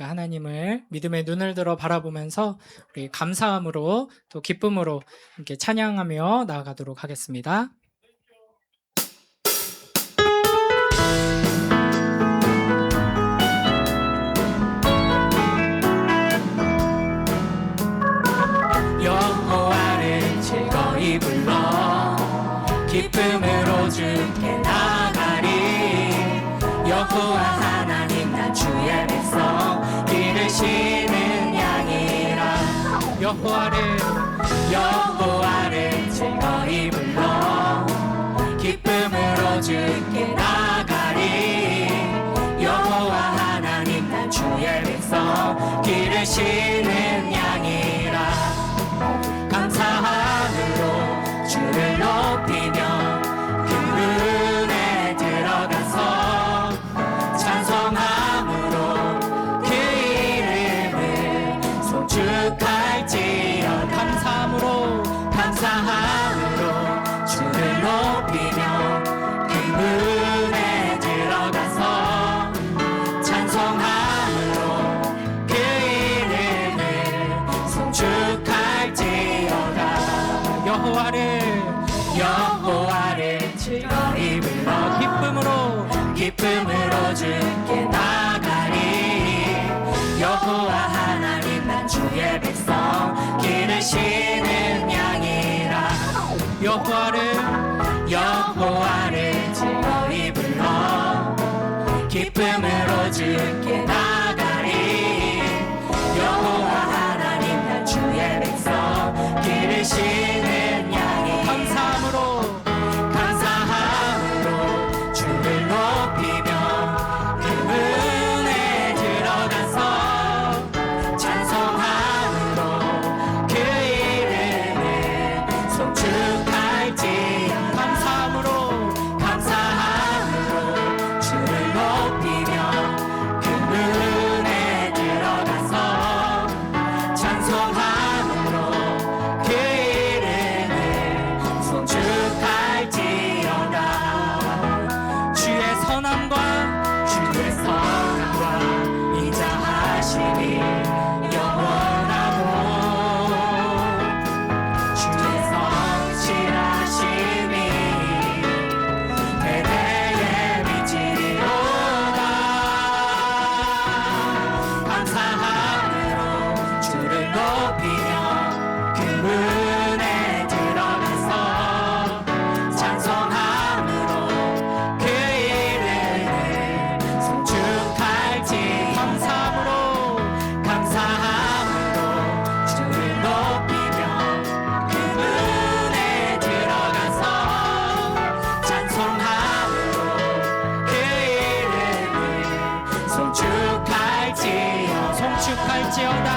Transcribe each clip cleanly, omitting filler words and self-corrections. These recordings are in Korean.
그 하나님을 믿음의 눈을 들어 바라보면서 우리 감사함으로 또 기쁨으로 함께 찬양하며 나아가도록 하겠습니다. 여호와를 즐거이 불러 기쁨으로 주께 나가리. 여호와 하나님 나 주의 백성 기르시는 양이라. 여호와를 즐거이 불러 기쁨으로 주께 나가리. 여호와 하나님 나 주의 백성 기르시는 양이라. 감사함으로 주를 높이며 그 은혜 들어가서 찬송함으로 그 이름을 송축할지어다. 감사함으로 주를 높이며 그 은혜 들어가서 찬송함으로 그 이름을 송축할지어다. 여호와를 즐거이 불러 기쁨으로 주께 나가리. 여호와 하나님 난 주의 백성 기르시는 양이라. 여호와를 즐거이 불러 기쁨으로 주께 나가리. 여호와 하나님 난 주의 백성 기르시는 양이. 감사함으로 주를 높이며 그 은혜 들어가서 찬송함으로 그 이름을 송축할지. 감사함으로 주를 높이며 그 은혜 들어가서 찬송함으로 그 이름을 송축할지어다. 주의 선함과 인자하심이 영원하고 주의 성실하심이 대대에 미치리로다. 감사함으로 주를 높이며 그 은혜 들어가서 찬송함으로 그 이름을 송축할지. 감사함으로 주를 높이며 그 은혜 들어가서 찬송함으로 그 이름을 송축할지어다.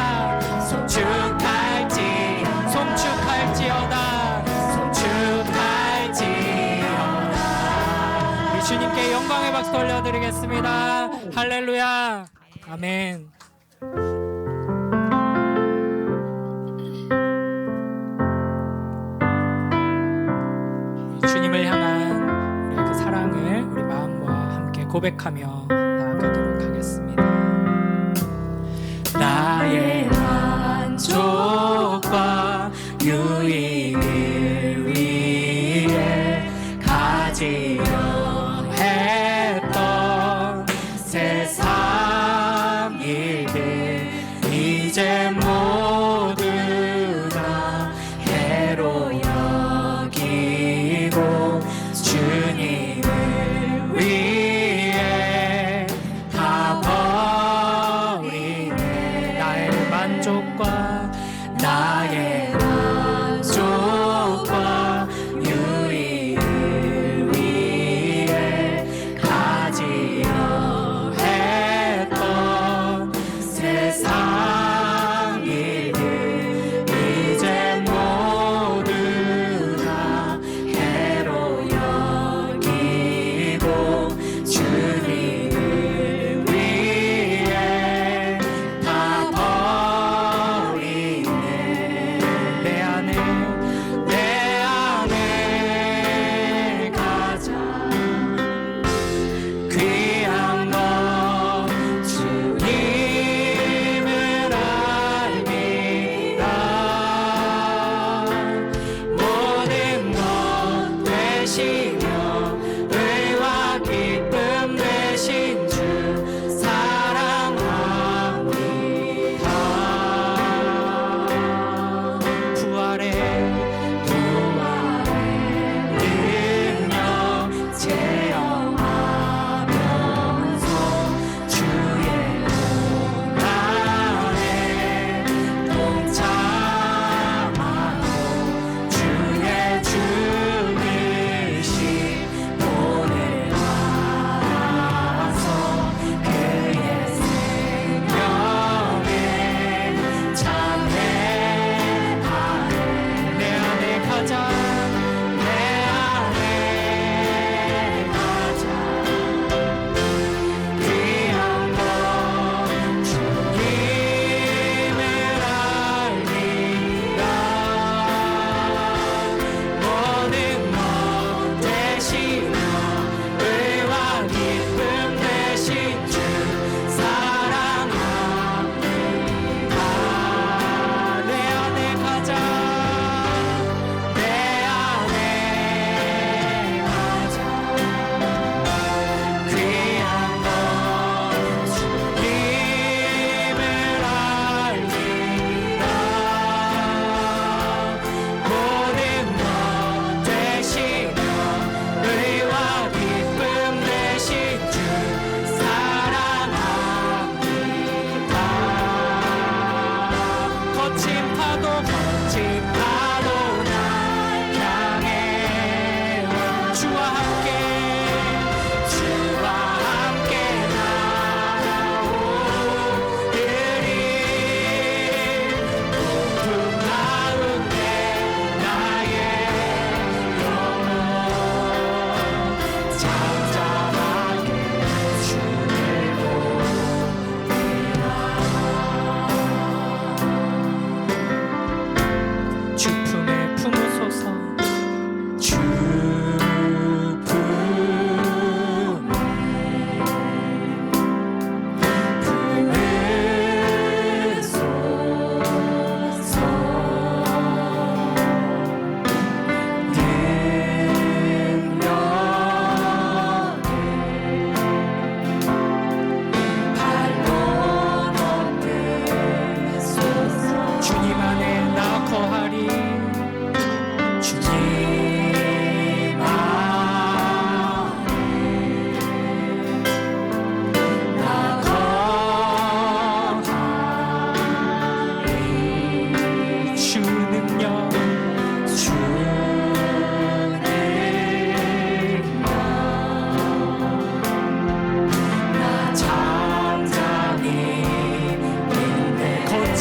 우리 주님께 영광의 박수 돌려드리겠습니다. 할렐루야. 아멘. 주님을 향한 우리의 그 사랑을 우리 마음과 함께 고백하며 나아가도록 하겠습니다. 나의 만족과 유익을 위해 가지려 했던 세상 일들 이제 모두 다 해로 여기고 주님을 위해 다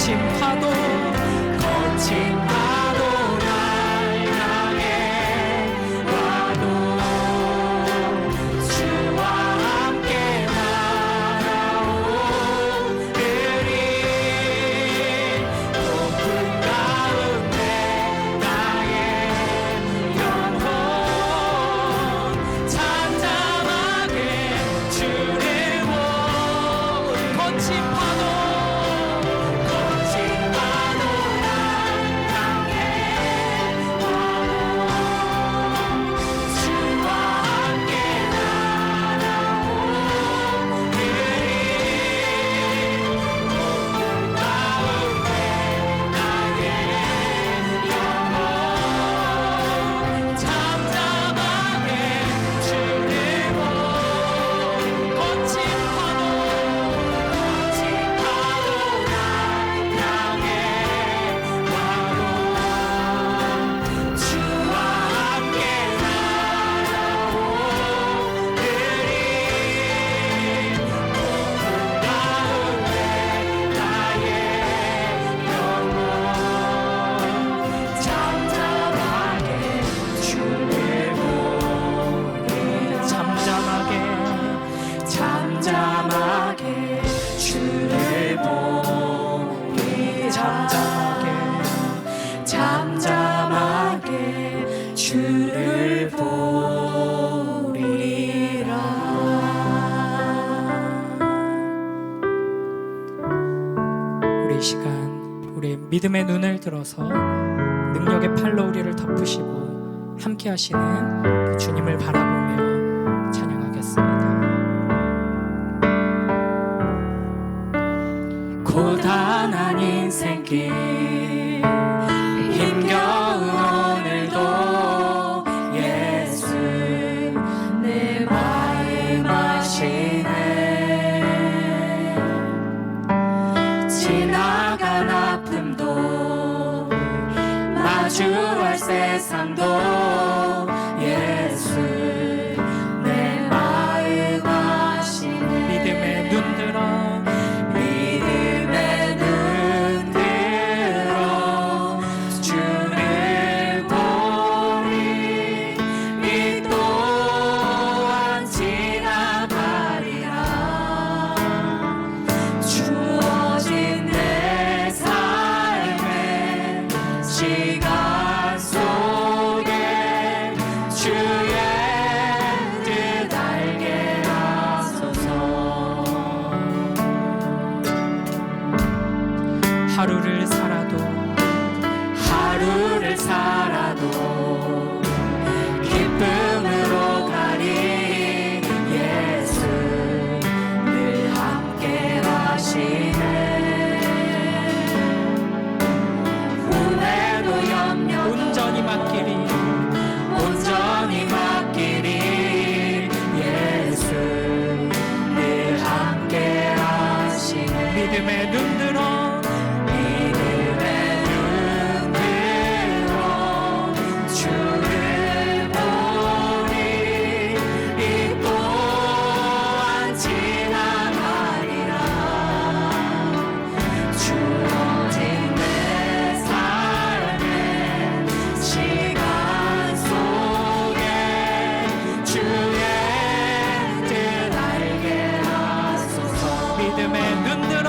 거친 파도 날 향해 와도 주와 함께 날아오르리. 높은 가운데 나의 영혼 잠잠하게 주를 보리. 거친 파도 날 향해 주와 함께 날아오르리. 높은 가운데 나의 영혼 잠잠하게 주를 보리. 거친 파도 날 향해 와도 주와 함께 날아오르리. 높은 가운데 나의 영혼 잠잠하게 주를 보리. 잠잠하게 주를 보리. 잠잠하게 주를 보리라. 우리 이 시간 우리 믿음의 눈을 들어서 능력의 팔로 우리를 덮으시고 함께 하시는 주님을 바라보며 찬양하겠습니다. 고단한 인생길 힘겨운 오늘도 예수 내 마음 아시네. 지나간 아픔도 마주할 세상도 예수 내 마음 아시네. 믿음의 눈 들어 주를 보리. 이 또한 지나가리라. 주어진 내 삶의 시간 속에 주의 뜻 알게 하소서. 하루를 살아도 기쁨으로 가리. 예수 늘 함께 하시네. 후회도 염려 온전히 맡기리. 예수 늘 함께 하시네. 믿음의 눈 들어 주를 보리. 이 또한 지나가리라. 주어진 내 삶의 시간 속에 주의 뜻 알게 하소서. 믿음의 눈 들어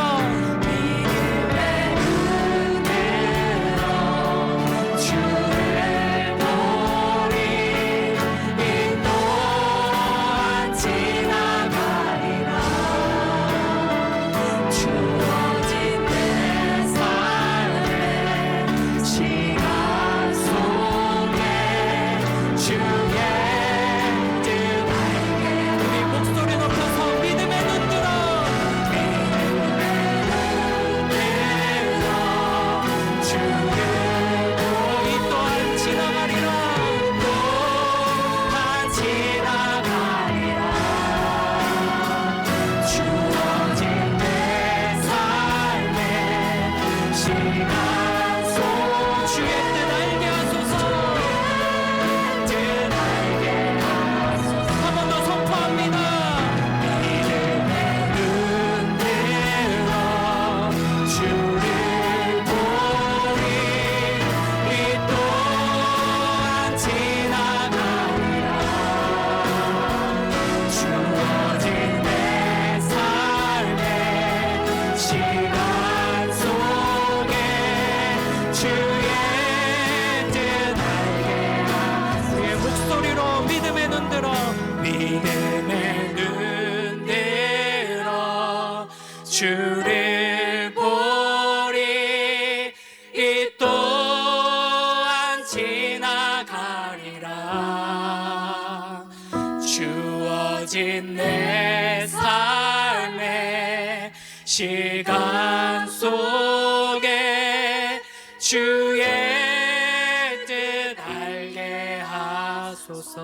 주를 주를 보리. 이 또한 지나가리라. 주어진 내 삶의 시간 속에 주의 뜻 알게 하소서.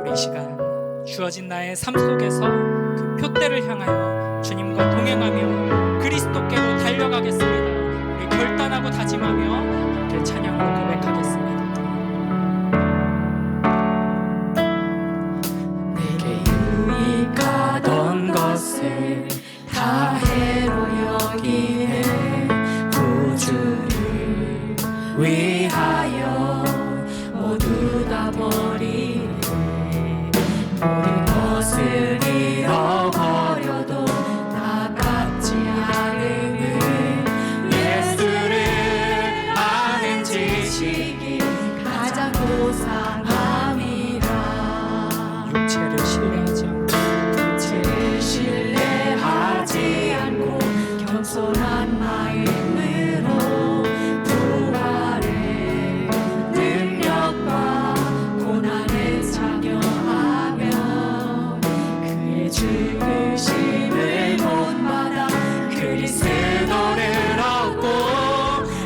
이 시간 주어진 나의 삶 속에서 그 표대를 향하여 주님과 동행하며 그리스도께로 달려가겠습니다. 우리 결단하고 다짐하며 함께 찬양으로 고백하겠습니다. 내게 유익하던 것을 다 해로 여기네. 구주를 위하여 모두 다 버리네. 모든 것을 잃어버려도 다 갚지 않으는 예수를 아는 지식이 가장 고상함이라. 육체를 신뢰하지 않고 겸손한 마음으로 부활의 능력과 고난에 참여하며 그의 죽으심을 본받아 그리스도를 얻고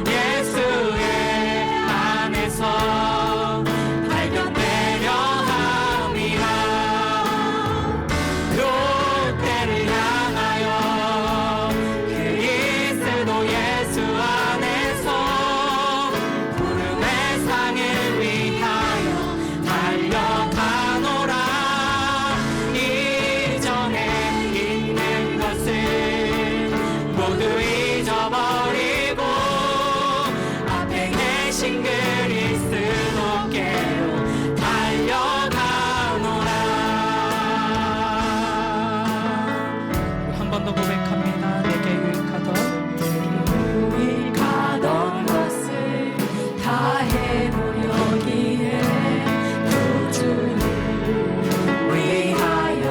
예수의 안에서 발견되려 함이라. 롯데를 향하여 그리스도 예수 안에서 푸름의 상을 위하여 달려가노라. 이전에 있는 것을 모두 잊어버리고 앞에 계신 그리스도께로 달려가노라. 한 번 더 고백합니다. 내게 유익하던 것을 다 해로 여기네. 구주를 위하여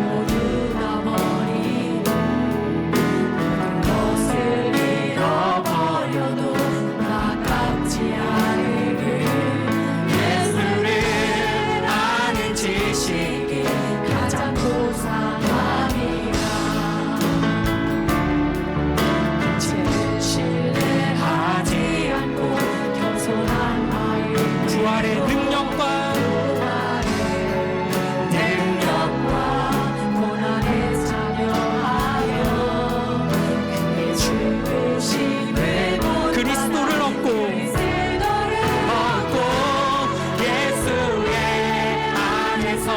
모두 다 버리고 모든 것을 잃어버려도 다 갚지 않으는 예수를 아는 지식이 가장 고상함이라. 육체를 신뢰하지 않고 겸손한 마음 부활의 능력과 고난에 참여하여 그의 죽으심을 보고 그리스도를 얻고 예수의 안에서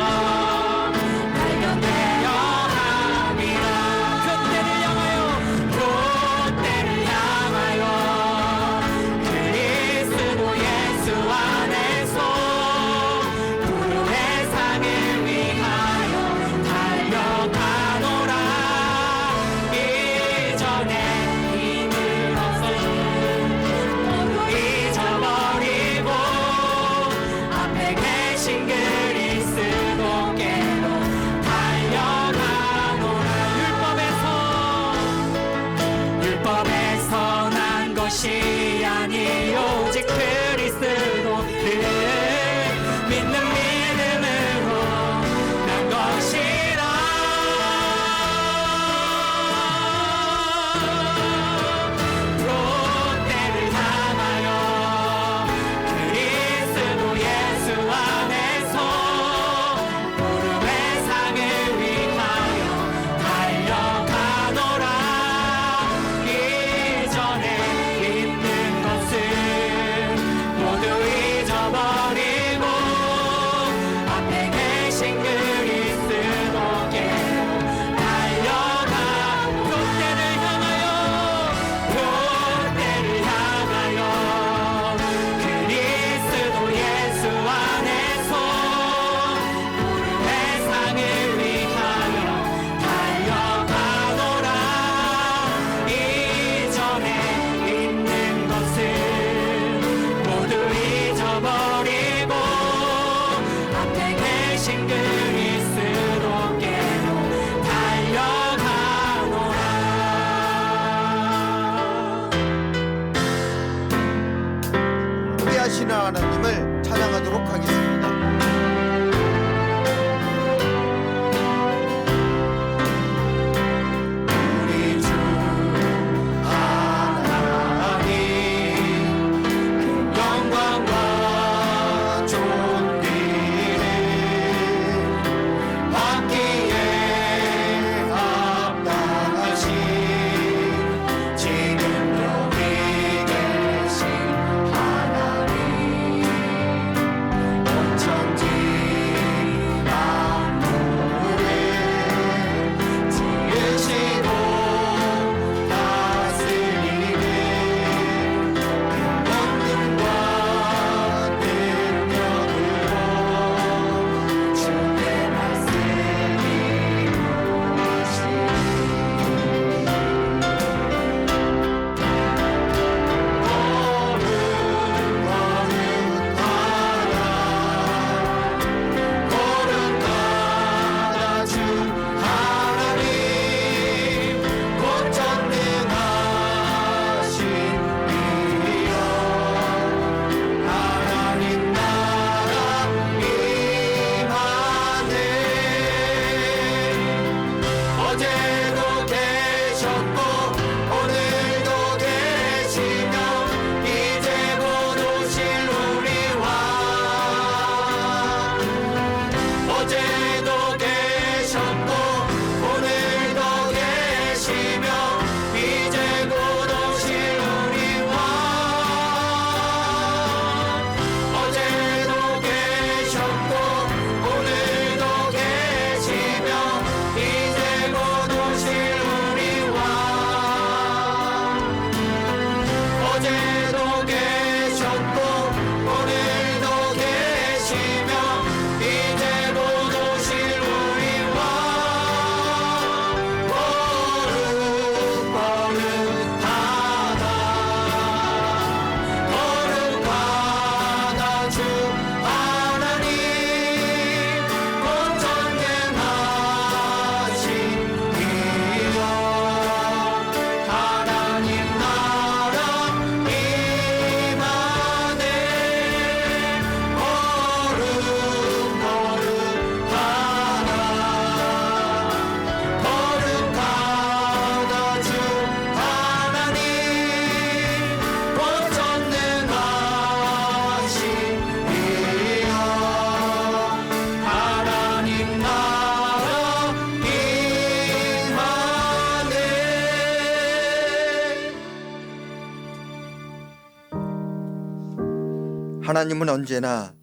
하나님은 언제나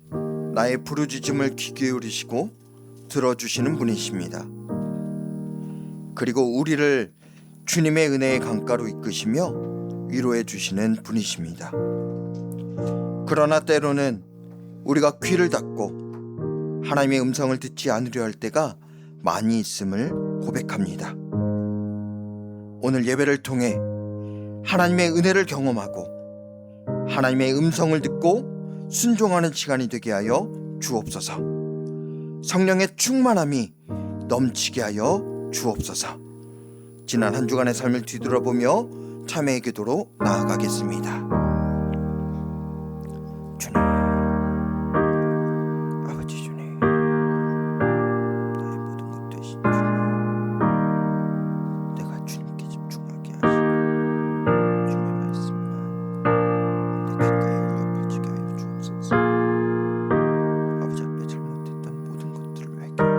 나의 부르짖음을 귀 기울이시고 들어주시는 분이십니다. 그리고 우리를 주님의 은혜의 강가로 이끄시며 위로해 주시는 분이십니다. 그러나 때로는 우리가 귀를 닫고 하나님의 음성을 듣지 않으려 할 때가 많이 있음을 고백합니다. 오늘 예배를 통해 하나님의 은혜를 경험하고 하나님의 음성을 듣고 순종하는 시간이 되게 하여 주옵소서. 성령의 충만함이 넘치게 하여 주옵소서. 지난 한 주간의 삶을 뒤돌아보며 참회의 기도로 나아가겠습니다. 주님, 아버지 주님, 나의 모든 것 되신 주님, 내가 주님께 집중하게 하시고 주님의 말씀만 내 귓가에 울려 퍼지게 하여 주옵소서. 아버지 앞에 잘못했던 모든 것들을 회개하고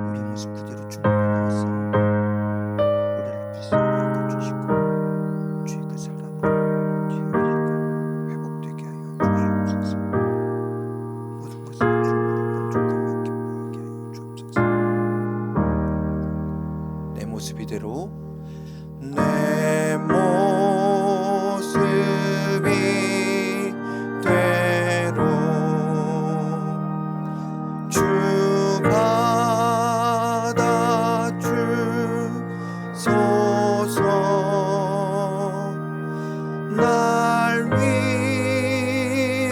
우리 모습 그대로 주님 앞에 나와서 우리를 불쌍히 여겨주시고 주의 그 사랑으로 채워주시고 회복되게 하여 주시옵소서. 모든 것을 주님으로 만족하며 기뻐하게 하여 주옵소서. 내 모습 이대로 내 모습 이대로 주 받아주소서. 날 위해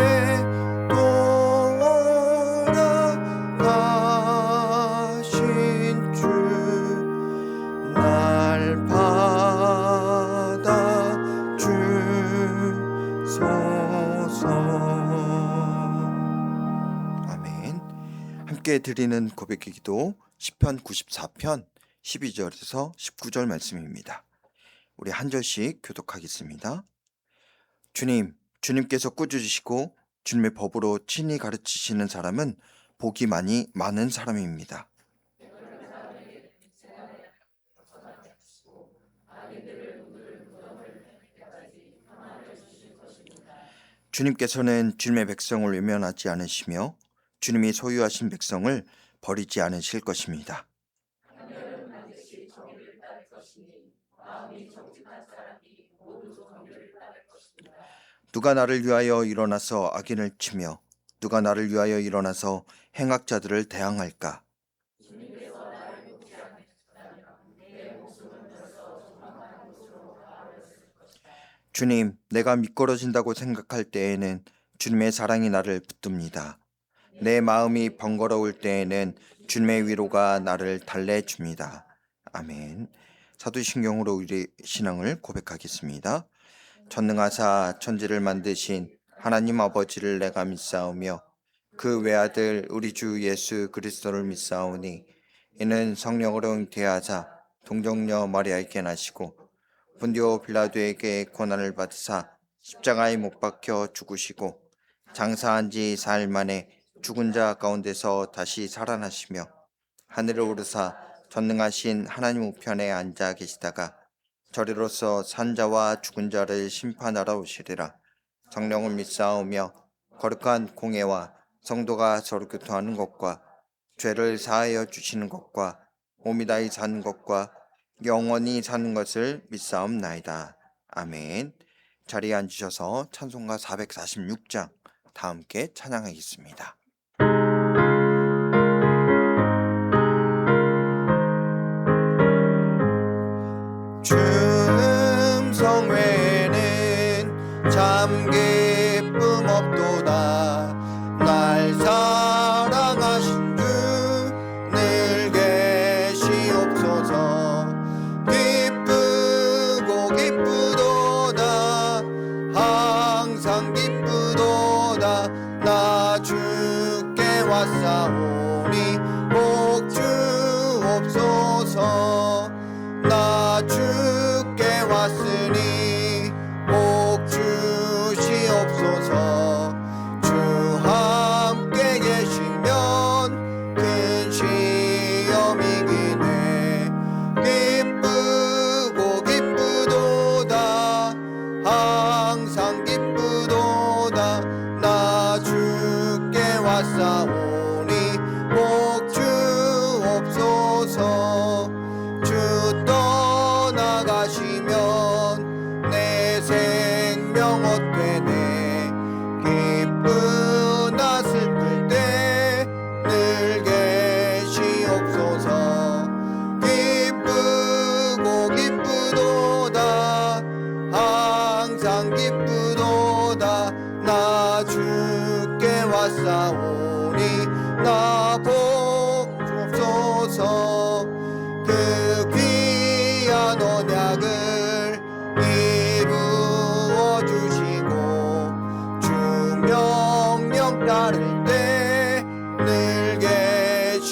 돌아가신 주 날 받아주소서. 아멘. 함께 드리는 고백의 기도 시편 94편 12절에서 19절 말씀입니다. 우리 한 절씩 교독하겠습니다. 주님, 주님께서 꾸짖으시고 주님의 법으로 친히 가르치시는 사람은 복이 많은 사람입니다. 주님께서는 주님의 백성을 외면하지 않으시며 주님이 소유하신 백성을 버리지 않으실 것입니다. 누가 나를 위하여 일어나서 악인을 치며 누가 나를 위하여 일어나서 행악자들을 대항할까? 주님, 내가 미끄러진다고 생각할 때에는 주님의 사랑이 나를 붙듭니다. 내 마음이 번거로울 때에는 주님의 위로가 나를 달래줍니다. 아멘. 사도신경으로 우리 신앙을 고백하겠습니다. 전능하사 천지를 만드신 하나님 아버지를 내가 믿사오며 그 외아들 우리 주 예수 그리스도를 믿사오니 이는 성령으로 잉태하사 동정녀 마리아에게 나시고 본디오 빌라도에게 고난을 받으사 십자가에 못 박혀 죽으시고 장사한 지 사흘 만에 죽은 자 가운데서 다시 살아나시며 하늘을 오르사 전능하신 하나님 우편에 앉아 계시다가 저리로서 산자와 죽은 자를 심판하러 오시리라. 성령을 믿사오며 거룩한 공예와 성도가 서로 교통하는 것과 죄를 사하여 주시는 것과 몸이 다히 사는 것과 영원히 사는 것을 믿사옵나이다. 아멘. 자리에 앉으셔서 찬송가 446장 다 함께 찬양하겠습니다. 주 음성 외에는 참 기쁨 없도다. 날 사랑하신 주 늘 계시옵소서. 기쁘고 기쁘도다. 항상 기쁘도다. 나 주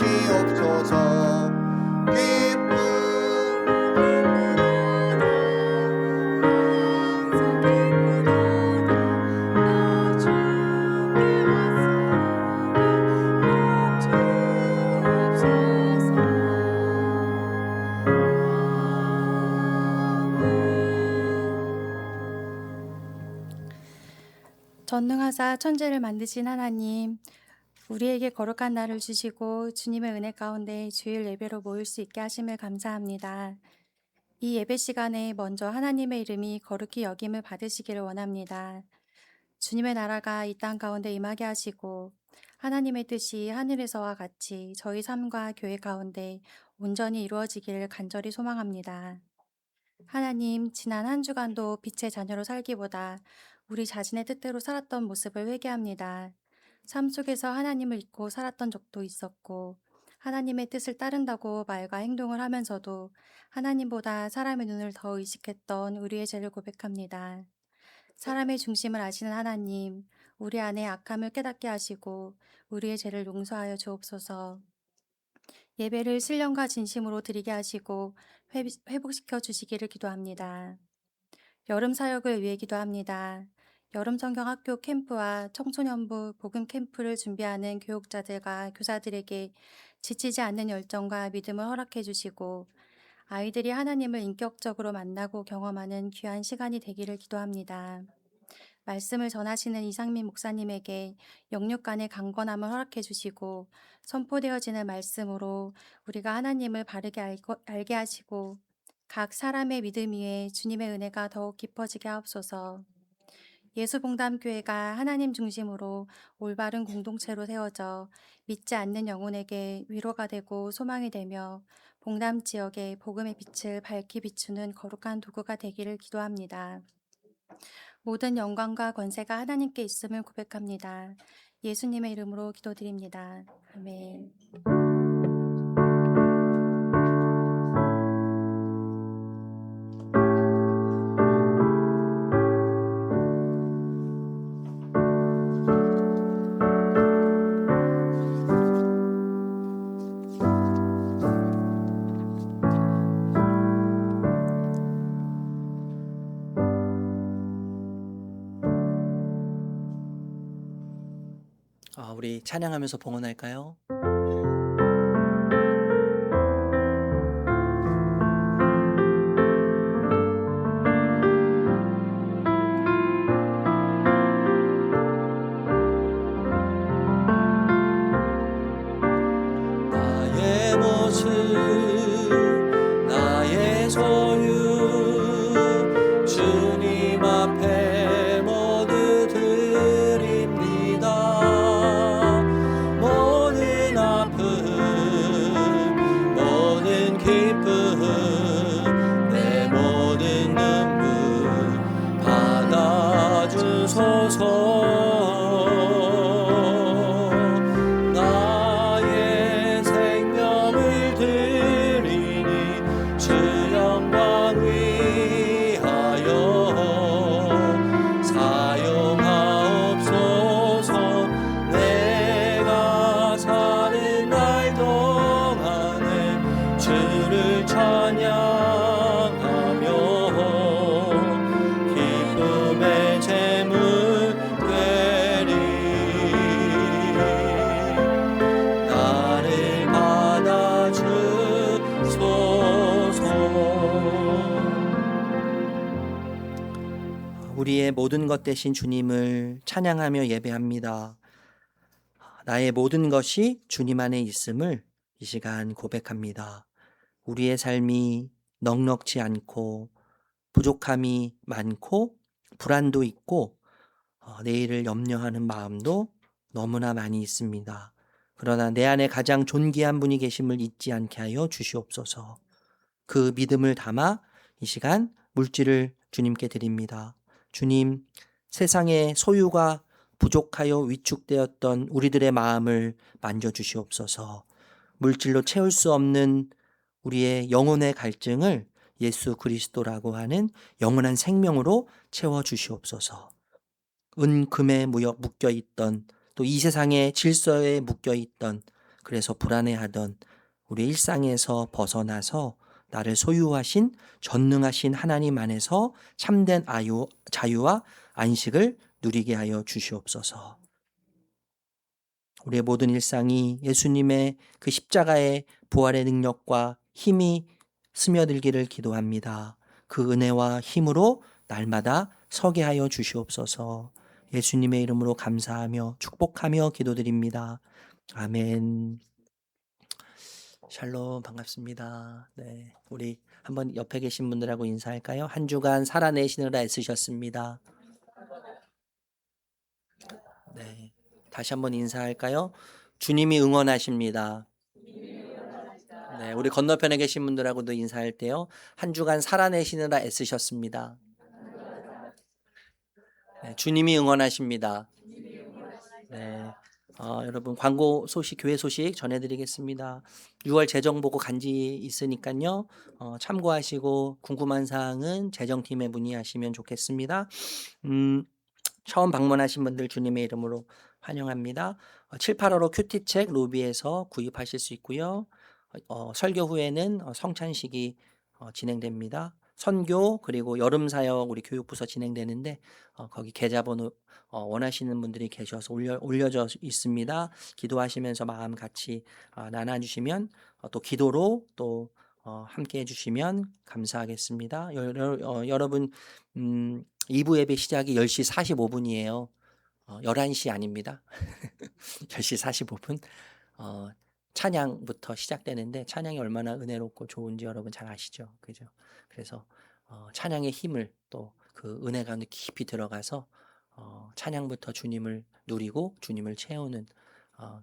주시옵소서. 기쁨 전능하사 천지를 만드신 하나님, 우리에게 거룩한 날을 주시고 주님의 은혜 가운데 주일 예배로 모일 수 있게 하심을 감사합니다. 이 예배 시간에 먼저 하나님의 이름이 거룩히 여김을 받으시기를 원합니다. 주님의 나라가 이 땅 가운데 임하게 하시고 하나님의 뜻이 하늘에서와 같이 저희 삶과 교회 가운데 온전히 이루어지기를 간절히 소망합니다. 하나님, 지난 한 주간도 빛의 자녀로 살기보다 우리 자신의 뜻대로 살았던 모습을 회개합니다. 삶 속에서 하나님을 잊고 살았던 적도 있었고, 하나님의 뜻을 따른다고 말과 행동을 하면서도 하나님보다 사람의 눈을 더 의식했던 우리의 죄를 고백합니다. 사람의 중심을 아시는 하나님, 우리 안에 악함을 깨닫게 하시고 우리의 죄를 용서하여 주옵소서. 예배를 신령과 진심으로 드리게 하시고 회복시켜 주시기를 기도합니다. 여름 사역을 위해 기도합니다. 여름 성경 학교 캠프와 청소년부 복음 캠프를 준비하는 교육자들과 교사들에게 지치지 않는 열정과 믿음을 허락해 주시고 아이들이 하나님을 인격적으로 만나고 경험하는 귀한 시간이 되기를 기도합니다. 말씀을 전하시는 이상민 목사님에게 영육간의 강건함을 허락해 주시고 선포되어지는 말씀으로 우리가 하나님을 바르게 알게 하시고 각 사람의 믿음 위에 주님의 은혜가 더욱 깊어지게 하옵소서. 예수봉담교회가 하나님 중심으로 올바른 공동체로 세워져 믿지 않는 영혼에게 위로가 되고 소망이 되며 봉담 지역의 복음의 빛을 밝히 비추는 거룩한 도구가 되기를 기도합니다. 모든 영광과 권세가 하나님께 있음을 고백합니다. 예수님의 이름으로 기도드립니다. 아멘. 우리 찬양하면서 봉헌할까요? 나의 모습 나의 소유 주님 앞에 모두 드립니다. 모든 아픔 모든 기쁨 내 모든 눈물 받아주소서. 나의 생명을 드리니 주 영광 위하여 사용하옵소서. 내가 사는 날 동안에 주를 찬양하며 기쁨의 제물 되리. 나를 받아주소서. 우리의 모든 것 되신 주님을 찬양하며 예배합니다. 나의 모든 것이 주님 안에 있음을 이 시간 고백합니다. 우리의 삶이 넉넉지 않고 부족함이 많고 불안도 있고 내일을 염려하는 마음도 너무나 많이 있습니다. 그러나 내 안에 가장 존귀한 분이 계심을 잊지 않게 하여 주시옵소서. 그 믿음을 담아 이 시간 물질을 주님께 드립니다. 주님, 세상의 소유가 부족하여 위축되었던 우리들의 마음을 만져주시옵소서. 물질로 채울 수 없는 우리의 영혼의 갈증을 예수 그리스도라고 하는 영원한 생명으로 채워주시옵소서. 은금에 묶여있던 또 이 세상의 질서에 묶여있던 그래서 불안해하던 우리 일상에서 벗어나서 나를 소유하신 전능하신 하나님 안에서 참된 자유와 안식을 누리게 하여 주시옵소서. 우리의 모든 일상이 예수님의 그 십자가의 부활의 능력과 힘이 스며들기를 기도합니다. 그 은혜와 힘으로 날마다 서게 하여 주시옵소서. 예수님의 이름으로 감사하며 축복하며 기도드립니다. 아멘. 샬롬, 반갑습니다. 네, 우리 한번 옆에 계신 분들하고 인사할까요? 한 주간 살아내시느라 애쓰셨습니다. 네, 다시 한번 인사할까요? 주님이 응원하십니다. 네, 우리 건너편에 계신 분들하고도 인사할 때요. 한 주간 살아내시느라 애쓰셨습니다. 네, 주님이 응원하십니다. 네, 여러분 광고 소식, 교회 소식 전해드리겠습니다. 6월 재정보고 간지 있으니까요. 참고하시고 궁금한 사항은 재정팀에 문의하시면 좋겠습니다. 처음 방문하신 분들 주님의 이름으로 환영합니다. 785 큐티책 로비에서 구입하실 수 있고요. 설교 후에는 성찬식이 진행됩니다. 선교 그리고 여름 사역 우리 교육부서 진행되는데 거기 계좌번호 원하시는 분들이 계셔서 올려져 있습니다. 기도하시면서 마음 같이 나눠주시면 또 기도로 또 함께 해주시면 감사하겠습니다. 여러분 2부 예배 시작이 10시 45분이에요. 11시 아닙니다. 10시 45분. 찬양부터 시작되는데 찬양이 얼마나 은혜롭고 좋은지 여러분 잘 아시죠? 그죠? 그래서 찬양의 힘을 또 그 은혜 가운데 깊이 들어가서 찬양부터 주님을 누리고 주님을 채우는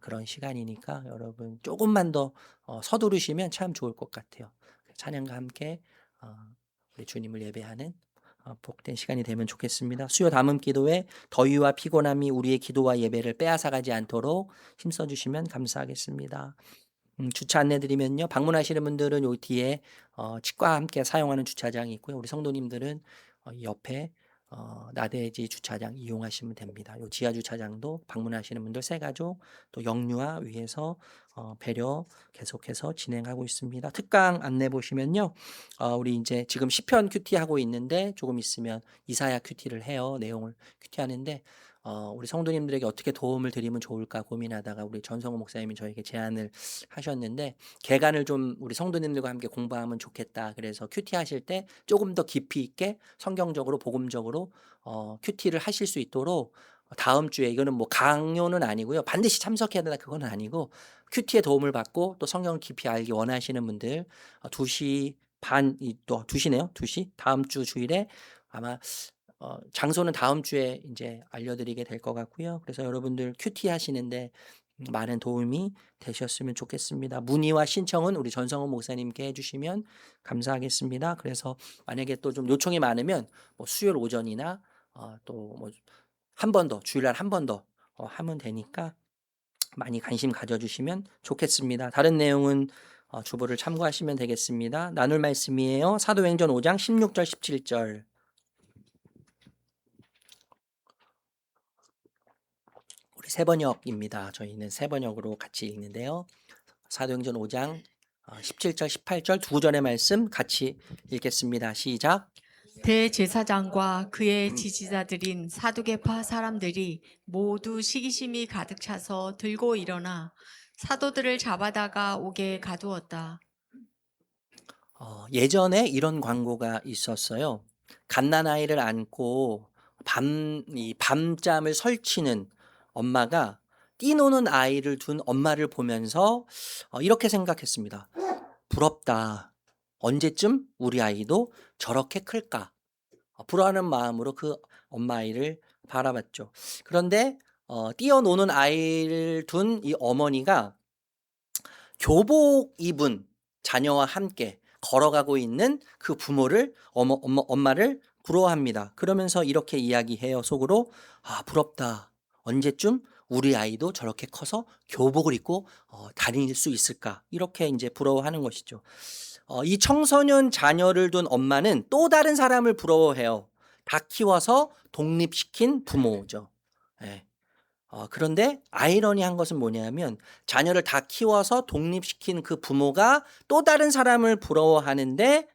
그런 시간이니까 여러분 조금만 더 서두르시면 참 좋을 것 같아요. 찬양과 함께 우리 주님을 예배하는 복된 시간이 되면 좋겠습니다. 수요 담음 기도에 더위와 피곤함이 우리의 기도와 예배를 빼앗아가지 않도록 힘써주시면 감사하겠습니다. 주차 안내드리면요. 방문하시는 분들은 여기 뒤에 치과와 함께 사용하는 주차장이 있고요. 우리 성도님들은 옆에 나대지 주차장 이용하시면 됩니다. 요 지하 주차장도 방문하시는 분들 새 가족 또 영유아 위해서 배려 계속해서 진행하고 있습니다. 특강 안내 보시면요. 우리 이제 지금 시편 큐티 하고 있는데 조금 있으면 이사야 큐티를 해요. 내용을 큐티하는데 우리 성도님들에게 어떻게 도움을 드리면 좋을까 고민하다가 우리 전성호 목사님이 저에게 제안을 하셨는데 개간을 좀 우리 성도님들과 함께 공부하면 좋겠다. 그래서 큐티 하실 때 조금 더 깊이 있게 성경적으로 복음적으로 큐티를 하실 수 있도록 다음 주에 이거는 뭐 강요는 아니고요. 반드시 참석해야 된다 그건 아니고 큐티의 도움을 받고 또 성경을 깊이 알기 원하시는 분들 2시 반, 또 2시네요. 2시 다음 주 주일에 아마 장소는 다음 주에 이제 알려드리게 될 것 같고요. 그래서 여러분들 큐티 하시는데 많은 도움이 되셨으면 좋겠습니다. 문의와 신청은 우리 전성호 목사님께 해주시면 감사하겠습니다. 그래서 만약에 또 좀 요청이 많으면 뭐 수요일 오전이나 또 뭐 한 번 더 주일날 한 번 더 하면 되니까 많이 관심 가져주시면 좋겠습니다. 다른 내용은 주보를 참고하시면 되겠습니다. 나눌 말씀이에요. 사도행전 5장 16절 17절. 우리 새 번역입니다. 저희는 새 번역으로 같이 읽는데요. 사도행전 5장 17절 18절 두 구절의 말씀 같이 읽겠습니다. 시작. 대제사장과 그의 지지자들인 사두개파 사람들이 모두 시기심이 가득 차서 들고 일어나 사도들을 잡아다가 옥에 가두었다. 예전에 이런 광고가 있었어요. 갓난아이를 안고 밤잠을 설치는 엄마가 뛰노는 아이를 둔 엄마를 보면서 이렇게 생각했습니다. 부럽다. 언제쯤 우리 아이도 저렇게 클까? 부러워하는 마음으로 그 엄마 아이를 바라봤죠. 그런데 뛰어노는 아이를 둔 이 어머니가 교복 입은 자녀와 함께 걸어가고 있는 그 부모를 엄마를 부러워합니다. 그러면서 이렇게 이야기해요. 속으로 부럽다. 언제쯤 우리 아이도 저렇게 커서 교복을 입고 다닐 수 있을까? 이렇게 이제 부러워하는 것이죠. 이 청소년 자녀를 둔 엄마는 또 다른 사람을 부러워해요. 다 키워서 독립시킨 부모죠. 예. 그런데 아이러니한 것은 뭐냐면 자녀를 다 키워서 독립시킨 그 부모가 또 다른 사람을 부러워하는데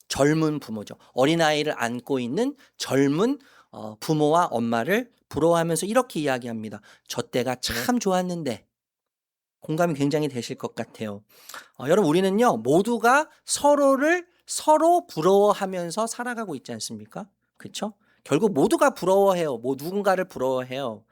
젊은 부모죠. 어린아이를 안고 있는 젊은 부모와 엄마를 부러워하면서 이렇게 이야기합니다. 저 때가 참 좋았는데. 공감이 굉장히 되실 것 같아요. 여러분 우리는요 모두가 서로 부러워하면서 살아가고 있지 않습니까? 그렇죠? 결국 모두가 부러워해요. 누군가를 부러워해요.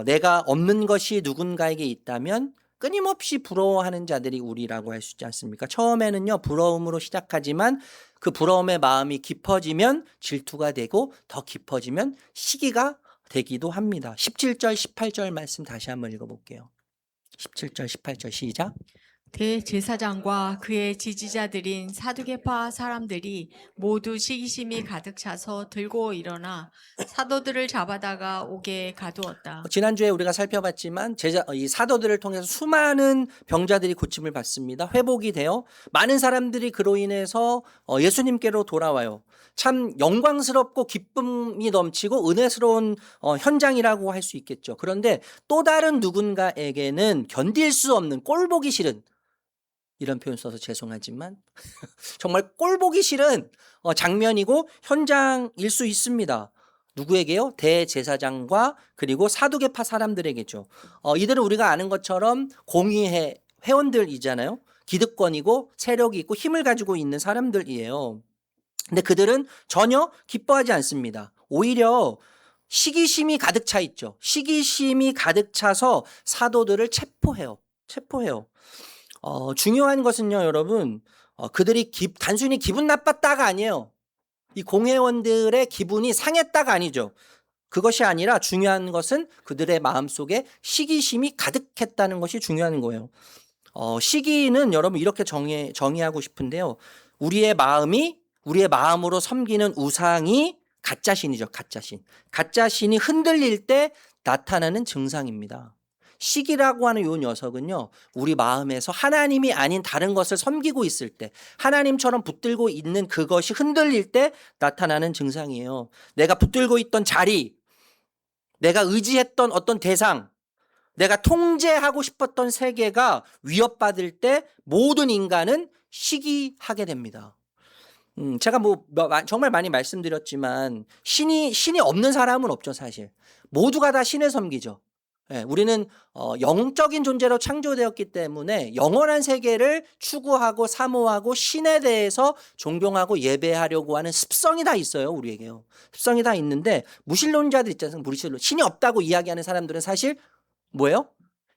내가 없는 것이 누군가에게 있다면 끊임없이 부러워하는 자들이 우리라고 할 수 있지 않습니까? 처음에는요 부러움으로 시작하지만 그 부러움의 마음이 깊어지면 질투가 되고 더 깊어지면 시기가 되기도 합니다. 17절 18절 말씀 다시 한번 읽어볼게요. 17절 18절 시작. 대제사장과 그의 지지자들인 사두개파 사람들이 모두 시기심이 가득 차서 들고 일어나 사도들을 잡아다가 옥에 가두었다. 지난주에 우리가 살펴봤지만 이 사도들을 통해서 수많은 병자들이 고침을 받습니다. 회복이 돼요. 많은 사람들이 그로 인해서 예수님께로 돌아와요. 참 영광스럽고 기쁨이 넘치고 은혜스러운 현장이라고 할 수 있겠죠. 그런데 또 다른 누군가에게는 견딜 수 없는 꼴보기 싫은, 이런 표현 써서 죄송하지만 정말 꼴보기 싫은 장면이고 현장일 수 있습니다. 누구에게요? 대제사장과 그리고 사두개파 사람들에게죠. 이들은 우리가 아는 것처럼 공의회 회원들이잖아요. 기득권이고 세력이 있고 힘을 가지고 있는 사람들이에요. 근데 그들은 전혀 기뻐하지 않습니다. 오히려 시기심이 가득 차 있죠. 시기심이 가득 차서 사도들을 체포해요. 중요한 것은요, 여러분, 그들이 단순히 기분 나빴다가 아니에요. 이 공회원들의 기분이 상했다가 아니죠. 그것이 아니라 중요한 것은 그들의 마음속에 시기심이 가득했다는 것이 중요한 거예요. 시기는 여러분 이렇게 정의하고 싶은데요. 우리의 마음으로 섬기는 우상이 가짜신이죠. 가짜신이 흔들릴 때 나타나는 증상입니다. 시기라고 하는 요 녀석은요, 우리 마음에서 하나님이 아닌 다른 것을 섬기고 있을 때, 하나님처럼 붙들고 있는 그것이 흔들릴 때 나타나는 증상이에요. 내가 붙들고 있던 자리, 내가 의지했던 어떤 대상, 내가 통제하고 싶었던 세계가 위협받을 때 모든 인간은 시기하게 됩니다. 제가 정말 많이 말씀드렸지만 신이 없는 사람은 없죠, 사실. 모두가 다 신을 섬기죠. 예, 우리는 영적인 존재로 창조되었기 때문에 영원한 세계를 추구하고 사모하고 신에 대해서 존경하고 예배하려고 하는 습성이 다 있어요, 우리에게요. 습성이 다 있는데 무신론자들 있잖아요. 신이 없다고 이야기하는 사람들은 사실 뭐예요?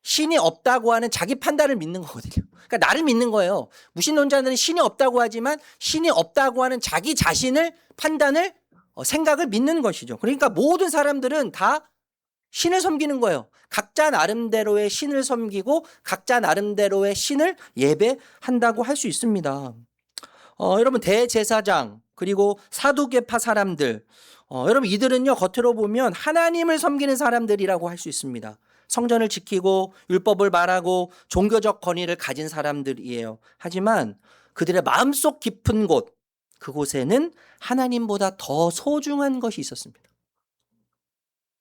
신이 없다고 하는 자기 판단을 믿는 거거든요. 그러니까 나를 믿는 거예요. 무신론자들은 신이 없다고 하지만 신이 없다고 하는 자기 자신을 판단을 생각을 믿는 것이죠. 그러니까 모든 사람들은 다 신을 섬기는 거예요. 각자 나름대로의 신을 섬기고 각자 나름대로의 신을 예배한다고 할 수 있습니다. 여러분 대제사장 그리고 사두개파 사람들, 여러분 이들은요 겉으로 보면 하나님을 섬기는 사람들이라고 할 수 있습니다. 성전을 지키고 율법을 말하고 종교적 권위를 가진 사람들이에요. 하지만 그들의 마음속 깊은 곳, 그곳에는 하나님보다 더 소중한 것이 있었습니다.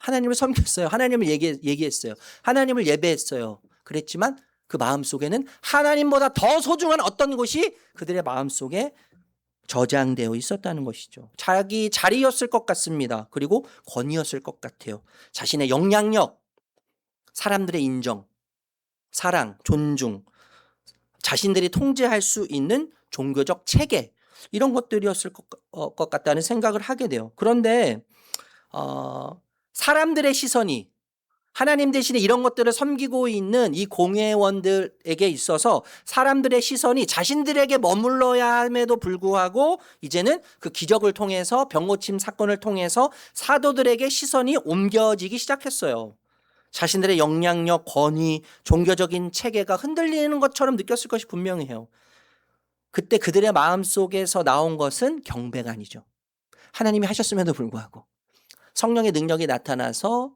하나님을 섬겼어요. 하나님을 얘기했어요. 하나님을 예배했어요. 그랬지만 그 마음속에는 하나님보다 더 소중한 어떤 것이 그들의 마음속에 저장되어 있었다는 것이죠. 자기 자리였을 것 같습니다. 그리고 권위였을 것 같아요. 자신의 영향력, 사람들의 인정, 사랑, 존중, 자신들이 통제할 수 있는 종교적 체계, 이런 것들이었을 것 같다는 생각을 하게 돼요. 그런데 사람들의 시선이 하나님 대신에 이런 것들을 섬기고 있는 이 공회원들에게 있어서 사람들의 시선이 자신들에게 머물러야 함에도 불구하고 이제는 그 기적을 통해서 병고침 사건을 통해서 사도들에게 시선이 옮겨지기 시작했어요. 자신들의 영향력, 권위, 종교적인 체계가 흔들리는 것처럼 느꼈을 것이 분명해요. 그때 그들의 마음속에서 나온 것은 경배가 아니죠. 하나님이 하셨음에도 불구하고 성령의 능력이 나타나서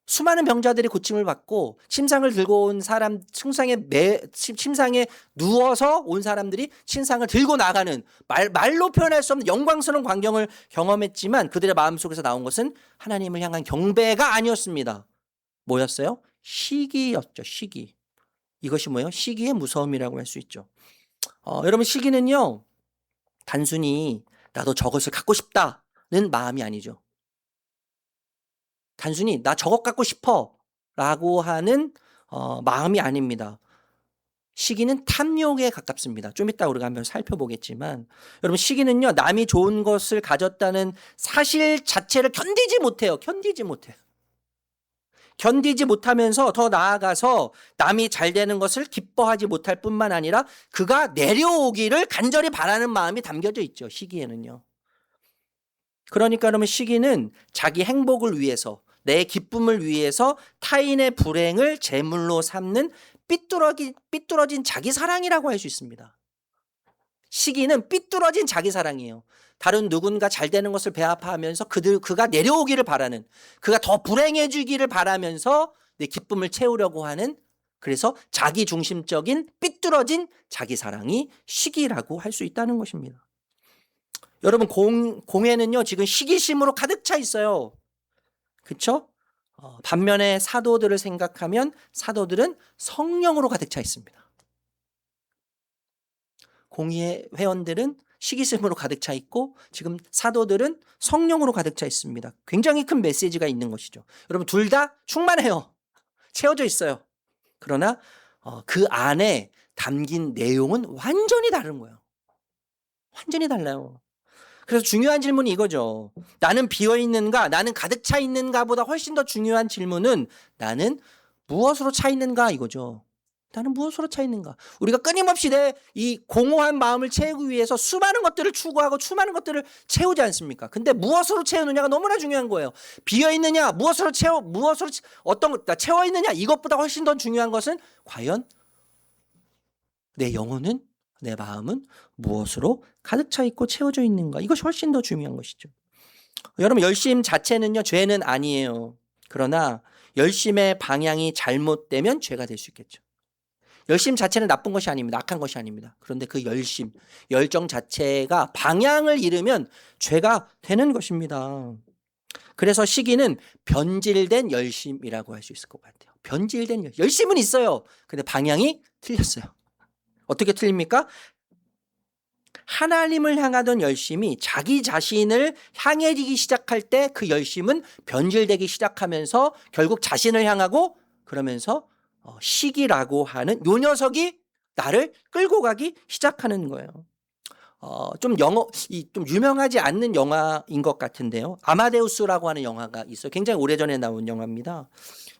수많은 병자들이 고침을 받고 침상을 들고 온 사람, 침상에 누워서 온 사람들이 침상을 들고 나가는 말로 표현할 수 없는 영광스러운 광경을 경험했지만 그들의 마음속에서 나온 것은 하나님을 향한 경배가 아니었습니다. 뭐였어요? 시기였죠. 시기. 이것이 뭐예요? 시기의 무서움이라고 할 수 있죠. 여러분, 시기는요, 단순히 나도 저것을 갖고 싶다는 마음이 아니죠. 단순히 나 저것 갖고 싶어 라고 하는 마음이 아닙니다. 시기는 탐욕에 가깝습니다. 좀 이따 우리가 한번 살펴보겠지만, 여러분, 시기는요, 남이 좋은 것을 가졌다는 사실 자체를 견디지 못해요. 견디지 못해요. 견디지 못하면서 더 나아가서 남이 잘 되는 것을 기뻐하지 못할 뿐만 아니라 그가 내려오기를 간절히 바라는 마음이 담겨져 있죠. 시기에는요. 그러니까 그러면 시기는 자기 행복을 위해서, 내 기쁨을 위해서 타인의 불행을 제물로 삼는 삐뚤어진 자기 사랑이라고 할 수 있습니다. 시기는 삐뚤어진 자기 사랑이에요. 다른 누군가 잘 되는 것을 배아파하면서 그가 내려오기를 바라는, 그가 더 불행해지기를 바라면서 내 기쁨을 채우려고 하는, 그래서 자기 중심적인 삐뚤어진 자기 사랑이 시기라고 할 수 있다는 것입니다. 여러분, 공회는요 지금 시기심으로 가득 차 있어요. 그렇죠? 반면에 사도들을 생각하면 사도들은 성령으로 가득 차 있습니다. 공의회 회원들은 시기심으로 가득 차 있고 지금 사도들은 성령으로 가득 차 있습니다. 굉장히 큰 메시지가 있는 것이죠. 여러분, 둘 다 충만해요. 채워져 있어요. 그러나 그 안에 담긴 내용은 완전히 다른 거예요. 완전히 달라요. 그래서 중요한 질문이 이거죠. 나는 비어있는가, 나는 가득 차 있는가 보다 훨씬 더 중요한 질문은 나는 무엇으로 차 있는가 이거죠. 나는 무엇으로 차 있는가. 우리가 끊임없이 내 이 공허한 마음을 채우기 위해서 수많은 것들을 추구하고 수많은 것들을 채우지 않습니까? 근데 무엇으로 채우느냐가 너무나 중요한 거예요. 비어있느냐, 무엇으로 채워 있느냐, 이것보다 훨씬 더 중요한 것은 과연 내 영혼은, 내 마음은 무엇으로 가득 차 있고 채워져 있는가. 이것이 훨씬 더 중요한 것이죠. 여러분, 열심 자체는요 죄는 아니에요. 그러나 열심의 방향이 잘못되면 죄가 될 수 있겠죠. 열심 자체는 나쁜 것이 아닙니다. 악한 것이 아닙니다. 그런데 그 열정 자체가 방향을 잃으면 죄가 되는 것입니다. 그래서 시기는 변질된 열심이라고 할 수 있을 것 같아요. 변질된 열심은 있어요. 근데 방향이 틀렸어요. 어떻게 틀립니까? 하나님을 향하던 열심이 자기 자신을 향해지기 시작할 때 그 열심은 변질되기 시작하면서 결국 자신을 향하고, 그러면서 시기라고 하는 요 녀석이 나를 끌고 가기 시작하는 거예요. 좀 유명하지 않는 영화인 것 같은데요. 아마데우스라고 하는 영화가 있어요. 굉장히 오래전에 나온 영화입니다.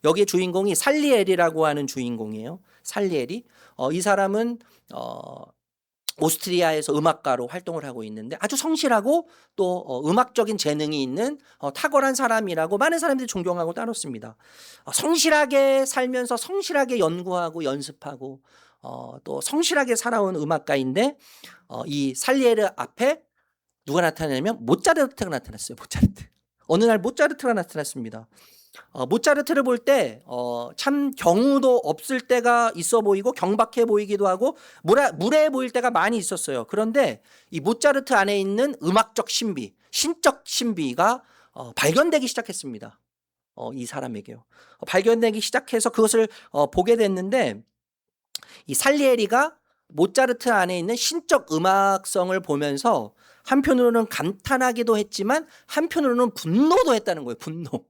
여기에 주인공이 살리에리라고 하는 주인공이에요. 살리에리. 이 사람은 오스트리아에서 음악가로 활동을 하고 있는데 아주 성실하고 또 음악적인 재능이 있는 탁월한 사람이라고 많은 사람들이 존경하고 따랐습니다. 성실하게 살면서 성실하게 연구하고 연습하고 또 성실하게 살아온 음악가인데 이 살리에르 앞에 누가 나타나냐면 모차르트가 나타났어요. 모차르트. 어느 날 모차르트가 나타났습니다. 모차르트를 볼 때 참 경우도 없을 때가 있어 보이고 경박해 보이기도 하고 무례해 보일 때가 많이 있었어요. 그런데 이 모차르트 안에 있는 음악적 신비, 신적 신비가 발견되기 시작했습니다. 이 사람에게요. 발견되기 시작해서 그것을 보게 됐는데, 이 살리에리가 모차르트 안에 있는 신적 음악성을 보면서 한편으로는 감탄하기도 했지만 한편으로는 분노도 했다는 거예요. 분노.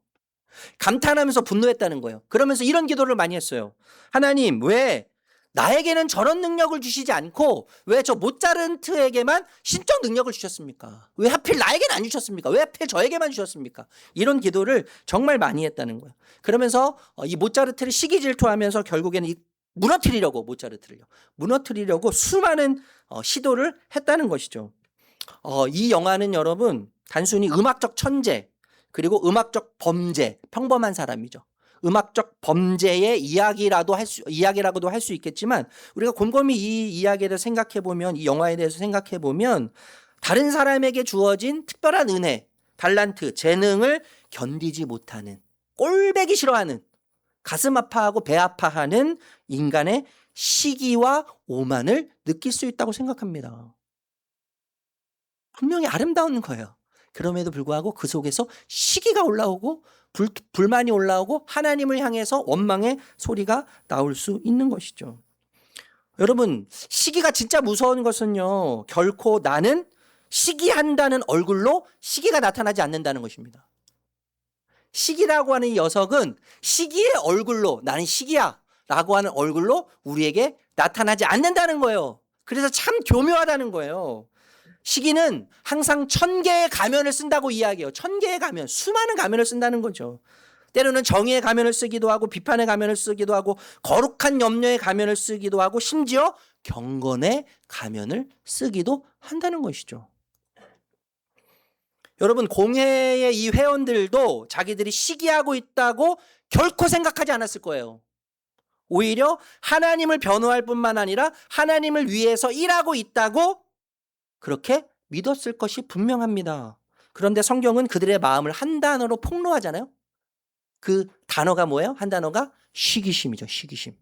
감탄하면서 분노했다는 거예요. 그러면서 이런 기도를 많이 했어요. 하나님, 왜 나에게는 저런 능력을 주시지 않고 왜 저 모차르트에게만 신적 능력을 주셨습니까? 왜 하필 나에게는 안 주셨습니까? 왜 하필 저에게만 주셨습니까? 이런 기도를 정말 많이 했다는 거예요. 그러면서 이 모차르트를 시기 질투하면서 결국에는 모차르트를 무너뜨리려고 수많은 시도를 했다는 것이죠. 이 영화는 여러분 단순히 음악적 천재 그리고 음악적 범죄, 평범한 사람이죠. 음악적 범죄의 이야기라고도 할 수 있겠지만 우리가 곰곰이 이 이야기를 생각해 보면, 이 영화에 대해서 생각해 보면 다른 사람에게 주어진 특별한 은혜, 달란트, 재능을 견디지 못하는, 꼴배기 싫어하는, 가슴 아파하고 배 아파하는 인간의 시기와 오만을 느낄 수 있다고 생각합니다. 분명히 아름다운 거예요. 그럼에도 불구하고 그 속에서 시기가 올라오고 불만이 올라오고 하나님을 향해서 원망의 소리가 나올 수 있는 것이죠. 여러분, 시기가 진짜 무서운 것은요, 결코 나는 시기한다는 얼굴로 시기가 나타나지 않는다는 것입니다. 시기라고 하는 이 녀석은 시기의 얼굴로 나는 시기야 라고 하는 얼굴로 우리에게 나타나지 않는다는 거예요. 그래서 참 교묘하다는 거예요. 시기는 항상 1000개의 가면을 쓴다고 이야기해요. 1000개의 가면, 수많은 가면을 쓴다는 거죠. 때로는 정의의 가면을 쓰기도 하고 비판의 가면을 쓰기도 하고 거룩한 염려의 가면을 쓰기도 하고 심지어 경건의 가면을 쓰기도 한다는 것이죠. 여러분, 공회의 이 회원들도 자기들이 시기하고 있다고 결코 생각하지 않았을 거예요. 오히려 하나님을 변호할 뿐만 아니라 하나님을 위해서 일하고 있다고 그렇게 믿었을 것이 분명합니다. 그런데 성경은 그들의 마음을 한 단어로 폭로하잖아요. 그 단어가 뭐예요? 한 단어가 시기심이죠. 시기심.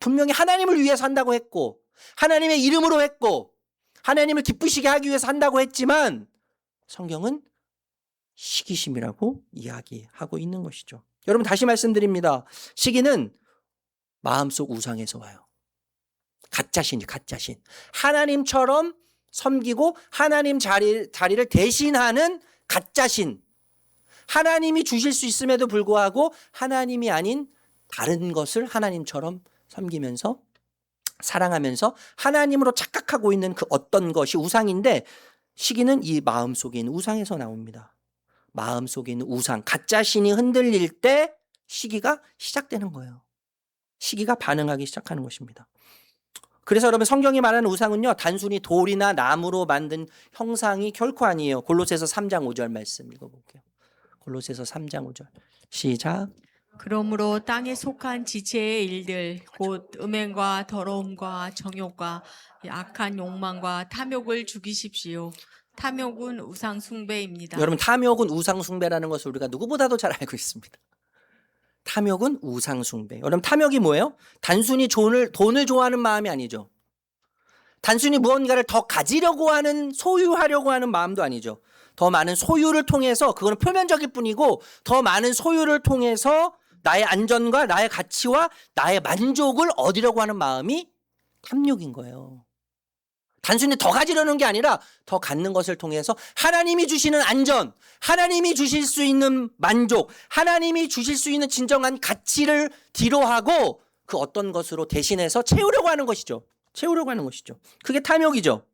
분명히 하나님을 위해서 한다고 했고 하나님의 이름으로 했고 하나님을 기쁘시게 하기 위해서 한다고 했지만 성경은 시기심이라고 이야기하고 있는 것이죠. 여러분, 다시 말씀드립니다. 시기는 마음속 우상에서 와요. 가짜신이죠. 가짜신. 하나님처럼 섬기고 하나님 자리를 대신하는 가짜신. 하나님이 주실 수 있음에도 불구하고 하나님이 아닌 다른 것을 하나님처럼 섬기면서 사랑하면서 하나님으로 착각하고 있는 그 어떤 것이 우상인데 시기는 이 마음속에 있는 우상에서 나옵니다. 마음속에 있는 우상, 가짜신이 흔들릴 때 시기가 시작되는 거예요. 시기가 반응하기 시작하는 것입니다. 그래서 여러분, 성경이 말하는 우상은요, 단순히 돌이나 나무로 만든 형상이 결코 아니에요. 골로새서 3장 5절 말씀 읽어볼게요. 골로새서 3장 5절 시작. 그러므로 땅에 속한 지체의 일들 곧 음행과 더러움과 정욕과 악한 욕망과 탐욕을 죽이십시오. 탐욕은 우상 숭배입니다. 여러분, 탐욕은 우상 숭배라는 것을 우리가 누구보다도 잘 알고 있습니다. 탐욕은 우상 숭배. 여러분, 탐욕이 뭐예요? 단순히 돈을 좋아하는 마음이 아니죠. 단순히 무언가를 더 가지려고 하는, 소유하려고 하는 마음도 아니죠. 더 많은 소유를 통해서, 그건 표면적일 뿐이고, 더 많은 소유를 통해서 나의 안전과 나의 가치와 나의 만족을 얻으려고 하는 마음이 탐욕인 거예요. 단순히 더 가지려는 게 아니라 더 갖는 것을 통해서 하나님이 주시는 안전, 하나님이 주실 수 있는 만족, 하나님이 주실 수 있는 진정한 가치를 뒤로하고 그 어떤 것으로 대신해서 채우려고 하는 것이죠. 채우려고 하는 것이죠. 그게 탐욕이죠.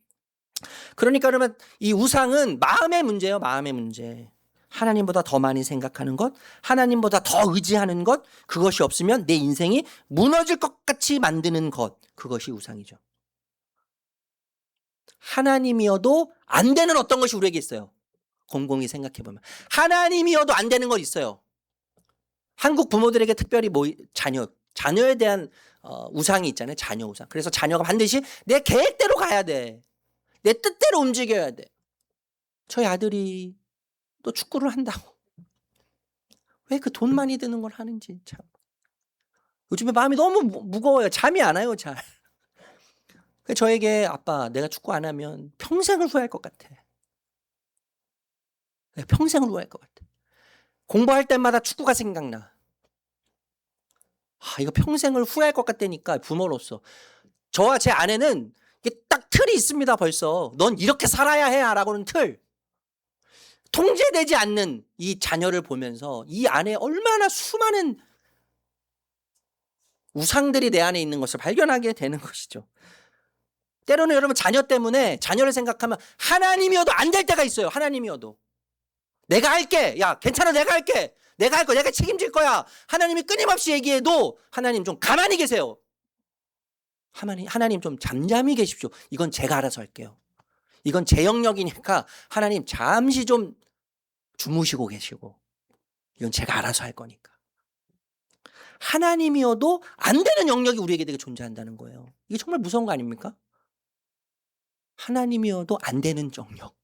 그러니까 그러면 이 우상은 마음의 문제예요. 마음의 문제. 하나님보다 더 많이 생각하는 것, 하나님보다 더 의지하는 것, 그것이 없으면 내 인생이 무너질 것 같이 만드는 것, 그것이 우상이죠. 하나님이어도 안 되는 어떤 것이 우리에게 있어요. 곰곰이 생각해보면 하나님이어도 안 되는 것 있어요. 한국 부모들에게 특별히 자녀에 대한 우상이 있잖아요. 자녀 우상. 그래서 자녀가 반드시 내 계획대로 가야 돼. 내 뜻대로 움직여야 돼. 저희 아들이 또 축구를 한다고 왜 그 돈 많이 드는 걸 하는지 참. 요즘에 마음이 너무 무거워요. 잠이 안 와요. 잘. 저에게 아빠 내가 축구 안 하면 평생을 후회할 것 같아. 평생을 후회할 것 같아. 공부할 때마다 축구가 생각나. 이거 평생을 후회할 것 같다니까 부모로서. 저와 제 아내는 딱 틀이 있습니다. 벌써. 넌 이렇게 살아야 해 라고는 틀. 통제되지 않는 이 자녀를 보면서 이 안에 얼마나 수많은 우상들이 내 안에 있는 것을 발견하게 되는 것이죠. 때로는 여러분 자녀 때문에 자녀를 생각하면 하나님이어도 안 될 때가 있어요. 하나님이어도. 내가 할게. 야 괜찮아 내가 할게. 내가 할 거야. 내가 책임질 거야. 하나님이 끊임없이 얘기해도 하나님 좀 가만히 계세요. 하나님 좀 잠잠히 계십시오. 이건 제가 알아서 할게요. 이건 제 영역이니까 하나님 잠시 좀 주무시고 계시고 이건 제가 알아서 할 거니까. 하나님이어도 안 되는 영역이 우리에게 되게 존재한다는 거예요. 이게 정말 무서운 거 아닙니까? 하나님이어도 안 되는 영역.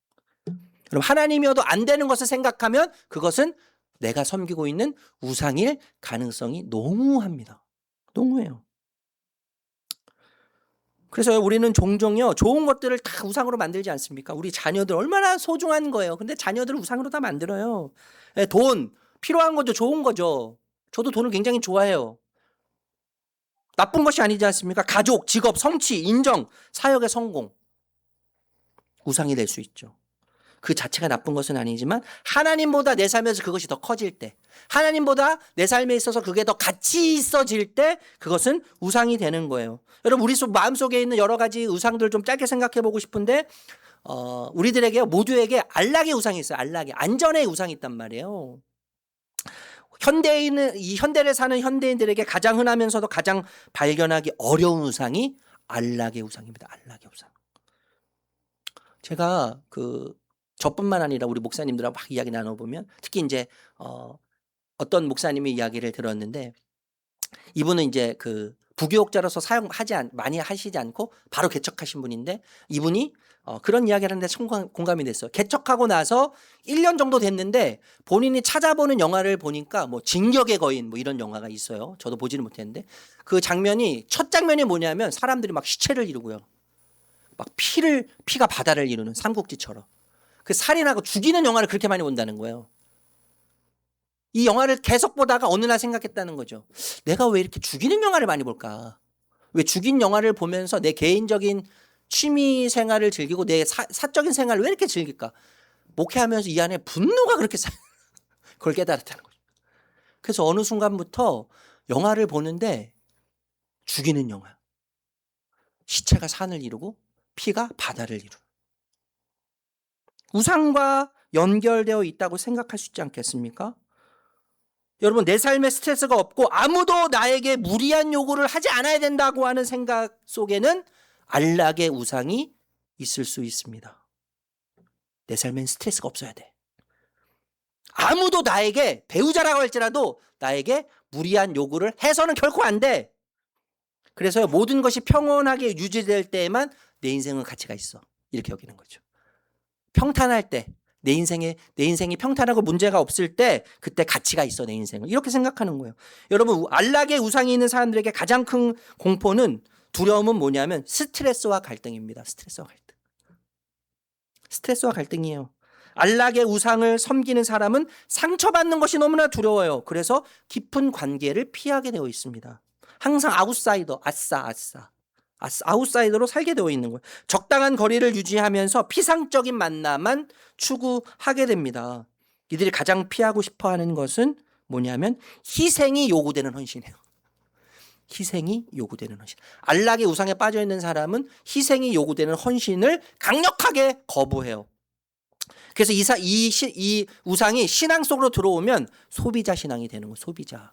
그럼 하나님이어도 안 되는 것을 생각하면 그것은 내가 섬기고 있는 우상일 가능성이 너무합니다. 너무해요. 그래서 우리는 종종요 좋은 것들을 다 우상으로 만들지 않습니까? 우리 자녀들 얼마나 소중한 거예요. 근데 자녀들을 우상으로 다 만들어요. 예, 돈 필요한 거죠. 좋은 거죠. 저도 돈을 굉장히 좋아해요. 나쁜 것이 아니지 않습니까? 가족, 직업, 성취, 인정, 사역의 성공 우상이 될 수 있죠. 그 자체가 나쁜 것은 아니지만 하나님보다 내 삶에서 그것이 더 커질 때, 하나님보다 내 삶에 있어서 그게 더 가치 있어질 때 그것은 우상이 되는 거예요. 여러분 우리 마음속에 있는 여러 가지 우상들 좀 짧게 생각해 보고 싶은데 우리들에게 모두에게 안락의 우상이 있어요. 안락의 안전의 우상이 있단 말이에요. 이 현대를 사는 현대인들에게 가장 흔하면서도 가장 발견하기 어려운 우상이 안락의 우상입니다. 안락의 우상. 제가 저뿐만 아니라 우리 목사님들하고 막 이야기 나눠보면 특히 이제 어떤 목사님의 이야기를 들었는데 이분은 이제 부교육자로서 많이 하시지 않고 바로 개척하신 분인데 이분이 그런 이야기를 하는데 참 공감이 됐어요. 개척하고 나서 1년 정도 됐는데 본인이 찾아보는 영화를 보니까 뭐 진격의 거인 뭐 이런 영화가 있어요. 저도 보지는 못했는데 그 장면이 첫 장면이 뭐냐면 사람들이 막 시체를 이루고요. 막 피가 바다를 이루는 삼국지처럼 그 살인하고 죽이는 영화를 그렇게 많이 본다는 거예요. 이 영화를 계속 보다가 어느 날 생각했다는 거죠. 내가 왜 이렇게 죽이는 영화를 많이 볼까? 왜 죽인 영화를 보면서 내 개인적인 취미 생활을 즐기고 내 사적인 생활을 왜 이렇게 즐길까? 목회하면서 이 안에 분노가 그렇게 그걸 깨달았다는 거죠. 그래서 어느 순간부터 영화를 보는데 죽이는 영화. 시체가 산을 이루고 피가 바다를 이루는. 우상과 연결되어 있다고 생각할 수 있지 않겠습니까? 여러분 내 삶에 스트레스가 없고 아무도 나에게 무리한 요구를 하지 않아야 된다고 하는 생각 속에는 안락의 우상이 있을 수 있습니다. 내 삶엔 스트레스가 없어야 돼. 아무도 나에게 배우자라고 할지라도 나에게 무리한 요구를 해서는 결코 안 돼. 그래서 모든 것이 평온하게 유지될 때에만 내 인생은 가치가 있어. 이렇게 여기는 거죠. 평탄할 때 내 인생이 평탄하고 문제가 없을 때 그때 가치가 있어 내 인생은. 이렇게 생각하는 거예요. 여러분 안락의 우상이 있는 사람들에게 가장 큰 공포는 두려움은 뭐냐면 스트레스와 갈등입니다. 스트레스와 갈등이에요. 안락의 우상을 섬기는 사람은 상처받는 것이 너무나 두려워요. 그래서 깊은 관계를 피하게 되어 있습니다. 항상 아웃사이더, 아웃사이더로 살게 되어 있는 거예요. 적당한 거리를 유지하면서 피상적인 만남만 추구하게 됩니다. 이들이 가장 피하고 싶어하는 것은 뭐냐면 희생이 요구되는 헌신이에요. 희생이 요구되는 헌신. 안락의 우상에 빠져 있는 사람은 희생이 요구되는 헌신을 강력하게 거부해요. 그래서 이 우상이 신앙 속으로 들어오면 소비자 신앙이 되는 거예요. 소비자.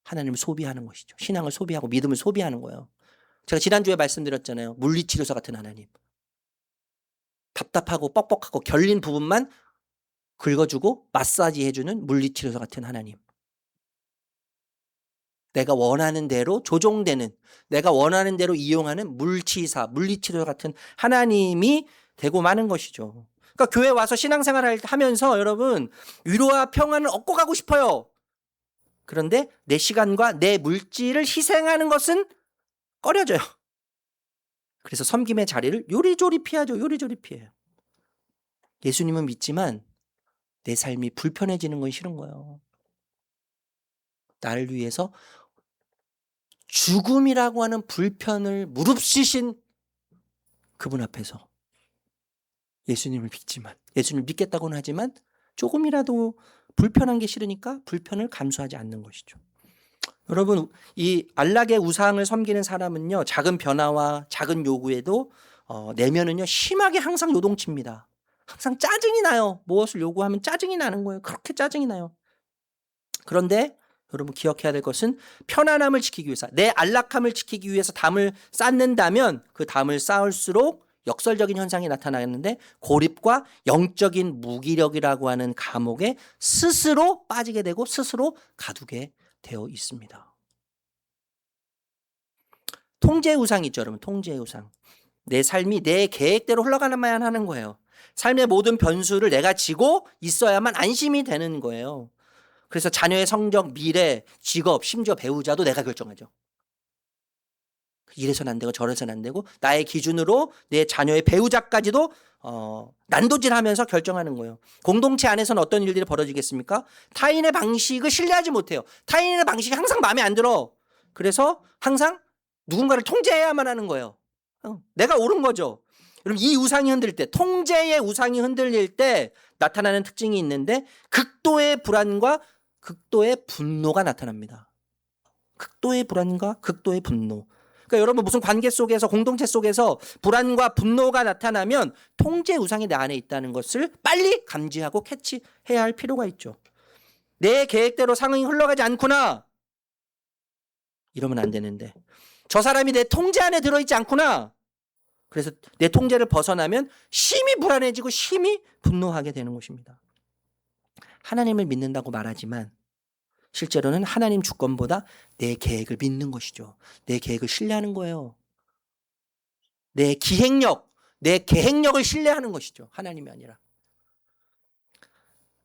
하나님을 소비하는 것이죠. 신앙을 소비하고 믿음을 소비하는 거예요. 제가 지난주에 말씀드렸잖아요. 물리치료사 같은 하나님. 답답하고 뻑뻑하고 결린 부분만 긁어주고 마사지 해주는 물리치료사 같은 하나님. 내가 원하는 대로 조종되는, 내가 원하는 대로 이용하는 물리치료사 같은 하나님이 되고 마는 것이죠. 그러니까 교회 와서 신앙생활을 하면서 여러분 위로와 평안을 얻고 가고 싶어요. 그런데 내 시간과 내 물질을 희생하는 것은 꺼려져요. 그래서 섬김의 자리를 요리조리 피하죠. 요리조리 피해요. 예수님은 믿지만 내 삶이 불편해지는 건 싫은 거예요. 나를 위해서 죽음이라고 하는 불편을 무릅쓰신 그분 앞에서 예수님을 믿지만, 예수님을 믿겠다고는 하지만 조금이라도 불편한 게 싫으니까 불편을 감수하지 않는 것이죠. 여러분 이 안락의 우상을 섬기는 사람은요 작은 변화와 작은 요구에도 내면은요 심하게 항상 요동칩니다. 항상 짜증이 나요. 무엇을 요구하면 짜증이 나는 거예요. 그렇게 짜증이 나요. 그런데 여러분 기억해야 될 것은 편안함을 지키기 위해서, 내 안락함을 지키기 위해서 담을 쌓는다면 그 담을 쌓을수록 역설적인 현상이 나타나는데 고립과 영적인 무기력이라고 하는 감옥에 스스로 빠지게 되고 스스로 가두게 되어 있습니다. 통제 우상이 있죠, 여러분. 통제 우상. 내 삶이 내 계획대로 흘러가야만 하는 거예요. 삶의 모든 변수를 내가 지고 있어야만 안심이 되는 거예요. 그래서 자녀의 성적, 미래, 직업, 심지어 배우자도 내가 결정하죠. 이래서는 안 되고 저래서는 안 되고 나의 기준으로 내 자녀의 배우자까지도 난도질하면서 결정하는 거예요. 공동체 안에서는 어떤 일들이 벌어지겠습니까? 타인의 방식을 신뢰하지 못해요. 타인의 방식이 항상 마음에 안 들어. 그래서 항상 누군가를 통제해야만 하는 거예요. 내가 옳은 거죠. 여러분 이 우상이 흔들릴 때, 통제의 우상이 흔들릴 때 나타나는 특징이 있는데 극도의 불안과 극도의 분노가 나타납니다. 극도의 불안과 극도의 분노. 그러니까 여러분 무슨 관계 속에서 공동체 속에서 불안과 분노가 나타나면 통제 우상이 내 안에 있다는 것을 빨리 감지하고 캐치해야 할 필요가 있죠. 내 계획대로 상황이 흘러가지 않구나. 이러면 안 되는데 저 사람이 내 통제 안에 들어있지 않구나. 그래서 내 통제를 벗어나면 심히 불안해지고 심히 분노하게 되는 것입니다. 하나님을 믿는다고 말하지만 실제로는 하나님 주권보다 내 계획을 믿는 것이죠. 내 계획을 신뢰하는 거예요. 내 기획력, 내 계획력을 신뢰하는 것이죠. 하나님이 아니라.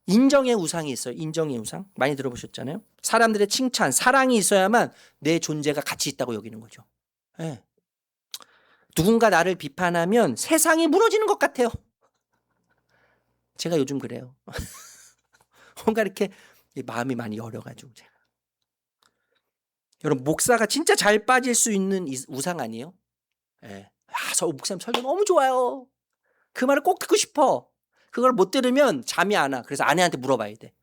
인정의 우상이 있어요. 인정의 우상. 많이 들어보셨잖아요. 사람들의 칭찬, 사랑이 있어야만 내 존재가 가치 있다고 여기는 거죠. 네. 누군가 나를 비판하면 세상이 무너지는 것 같아요. 제가 요즘 그래요. 뭔가 이렇게 마음이 많이 열어가지고 제가. 여러분 목사가 진짜 잘 빠질 수 있는 우상 아니에요? 예. 저 목사님 설교 너무 좋아요. 그 말을 꼭 듣고 싶어. 그걸 못 들으면 잠이 안 와. 그래서 아내한테 물어봐야 돼.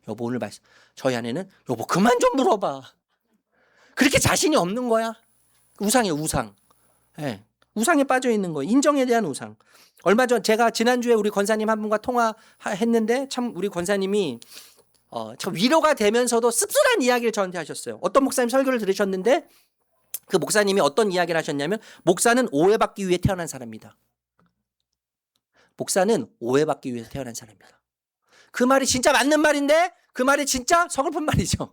여보 오늘 말씀. 저희 아내는 여보 그만 좀 물어봐. 그렇게 자신이 없는 거야. 우상이에요 우상. 예. 우상에 빠져 있는 거예요. 인정에 대한 우상. 얼마 전 제가 지난주에 우리 권사님 한 분과 통화했는데 참 우리 권사님이 참 위로가 되면서도 씁쓸한 이야기를 저한테 하셨어요. 어떤 목사님 설교를 들으셨는데 그 목사님이 어떤 이야기를 하셨냐면 목사는 오해받기 위해 태어난 사람이다. 목사는 오해받기 위해서 태어난 사람이다. 그 말이 진짜 맞는 말인데 그 말이 진짜 서글픈 말이죠.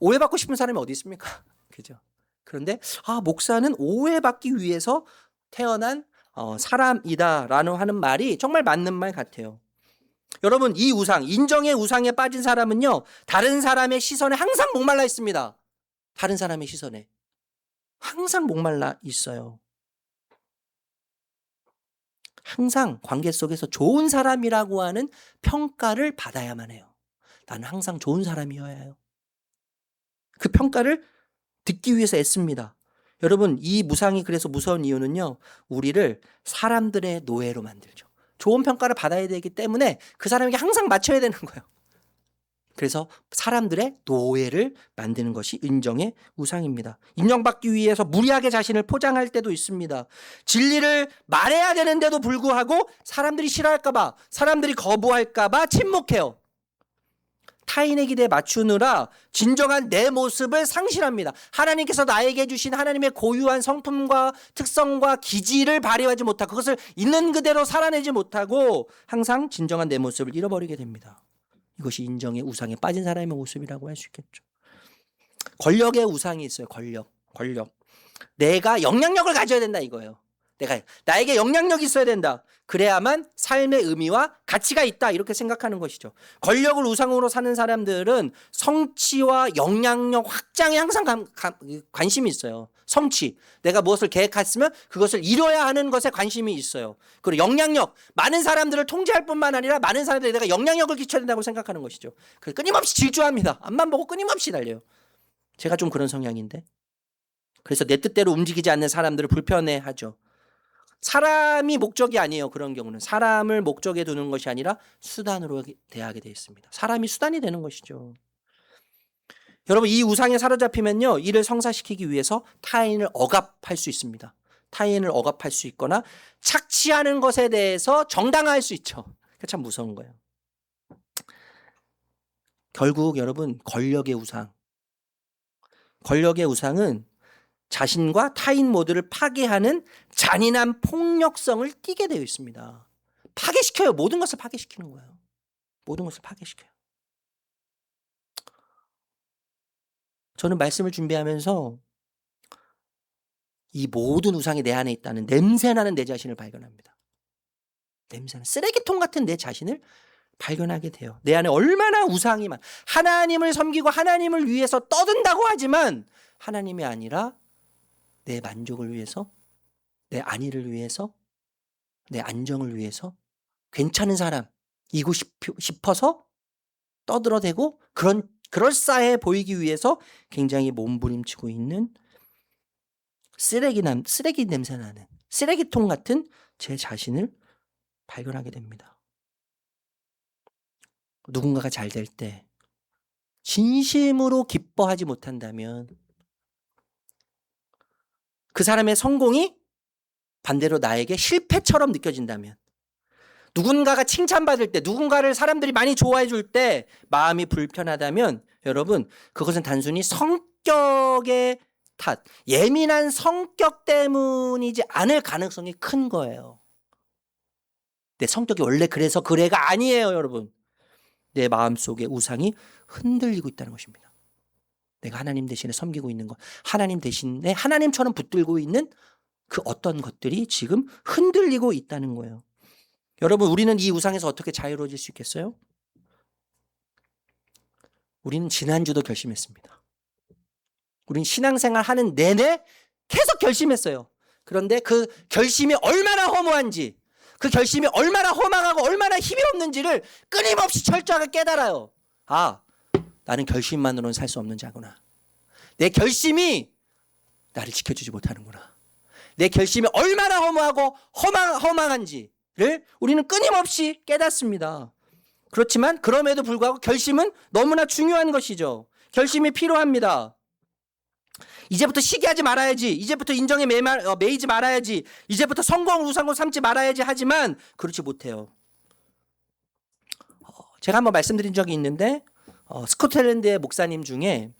오해받고 싶은 사람이 어디 있습니까? 그죠? 그런데 목사는 오해받기 위해서 태어난 사람이다라는 하는 말이 정말 맞는 말 같아요. 여러분 이 우상, 인정의 우상에 빠진 사람은요 다른 사람의 시선에 항상 목말라 있습니다. 다른 사람의 시선에 항상 목말라 있어요. 항상 관계 속에서 좋은 사람이라고 하는 평가를 받아야만 해요. 나는 항상 좋은 사람이어야 해요. 그 평가를 듣기 위해서 애씁니다. 여러분 이 무상이 그래서 무서운 이유는요 우리를 사람들의 노예로 만들죠. 좋은 평가를 받아야 되기 때문에 그 사람에게 항상 맞춰야 되는 거예요. 그래서 사람들의 노예를 만드는 것이 인정의 우상입니다. 인정받기 위해서 무리하게 자신을 포장할 때도 있습니다. 진리를 말해야 되는데도 불구하고 사람들이 싫어할까봐, 사람들이 거부할까봐 침묵해요. 타인의 기대에 맞추느라 진정한 내 모습을 상실합니다. 하나님께서 나에게 주신 하나님의 고유한 성품과 특성과 기질을 발휘하지 못하고 그것을 있는 그대로 살아내지 못하고 항상 진정한 내 모습을 잃어버리게 됩니다. 이것이 인정의 우상에 빠진 사람의 모습이라고 할 수 있겠죠. 권력의 우상이 있어요. 권력. 내가 영향력을 가져야 된다 이거예요. 나에게 영향력이 있어야 된다. 그래야만 삶의 의미와 가치가 있다 이렇게 생각하는 것이죠. 권력을 우상으로 사는 사람들은 성취와 영향력 확장에 항상 관심이 있어요. 성취, 내가 무엇을 계획했으면 그것을 이뤄야 하는 것에 관심이 있어요. 그리고 영향력, 많은 사람들을 통제할 뿐만 아니라 많은 사람들에게 내가 영향력을 끼쳐야 된다고 생각하는 것이죠. 그래서 끊임없이 질주합니다. 앞만 보고 끊임없이 달려요. 제가 좀 그런 성향인데. 그래서 내 뜻대로 움직이지 않는 사람들을 불편해하죠. 사람이 목적이 아니에요. 그런 경우는 사람을 목적에 두는 것이 아니라 수단으로 대하게 되어 있습니다. 사람이 수단이 되는 것이죠. 여러분 이 우상에 사로잡히면요 이를 성사시키기 위해서 타인을 억압할 수 있습니다. 타인을 억압할 수 있거나 착취하는 것에 대해서 정당화할 수 있죠. 참 무서운 거예요. 결국 여러분 권력의 우상은 자신과 타인 모두를 파괴하는 잔인한 폭력성을 띠게 되어 있습니다. 파괴시켜요. 모든 것을 파괴시키는 거예요. 모든 것을 파괴시켜요. 저는 말씀을 준비하면서 이 모든 우상이 내 안에 있다는 냄새나는 내 자신을 발견합니다. 냄새나는 쓰레기통 같은 내 자신을 발견하게 돼요. 내 안에 얼마나 우상이 하나님을 섬기고 하나님을 위해서 떠든다고 하지만 하나님이 아니라 내 만족을 위해서, 내 안위를 위해서, 내 안정을 위해서, 괜찮은 사람이고 싶어서 떠들어대고 그럴싸해 보이기 위해서 굉장히 몸부림치고 있는 쓰레기 냄새 나는 쓰레기통 같은 제 자신을 발견하게 됩니다. 누군가가 잘 될 때 진심으로 기뻐하지 못한다면 그 사람의 성공이 반대로 나에게 실패처럼 느껴진다면, 누군가가 칭찬받을 때, 누군가를 사람들이 많이 좋아해 줄 때 마음이 불편하다면 여러분, 그것은 단순히 성격의 탓, 예민한 성격 때문이지 않을 가능성이 큰 거예요. 내 성격이 원래 그래서 그래가 아니에요, 여러분. 내 마음속의 우상이 흔들리고 있다는 것입니다. 내가 하나님 대신에 섬기고 있는 것, 하나님 대신에 하나님처럼 붙들고 있는 그 어떤 것들이 지금 흔들리고 있다는 거예요. 여러분, 우리는 이 우상에서 어떻게 자유로워질 수 있겠어요? 우리는 지난주도 결심했습니다. 우리는 신앙생활 하는 내내 계속 결심했어요. 그런데 그 결심이 얼마나 허무한지, 그 결심이 얼마나 허망하고 얼마나 힘이 없는지를 끊임없이 철저하게 깨달아요. 아, 나는 결심만으로는 살 수 없는 자구나. 내 결심이 나를 지켜주지 못하는구나. 내 결심이 얼마나 허무하고 허망한지를 우리는 끊임없이 깨닫습니다. 그렇지만 그럼에도 불구하고 결심은 너무나 중요한 것이죠. 결심이 필요합니다. 이제부터 시기하지 말아야지, 이제부터 인정에 매이지 말아야지, 이제부터 성공 우상으로 삼지 말아야지 하지만 그렇지 못해요. 제가 한번 말씀드린 적이 있는데 스코틀랜드의 목사님 중에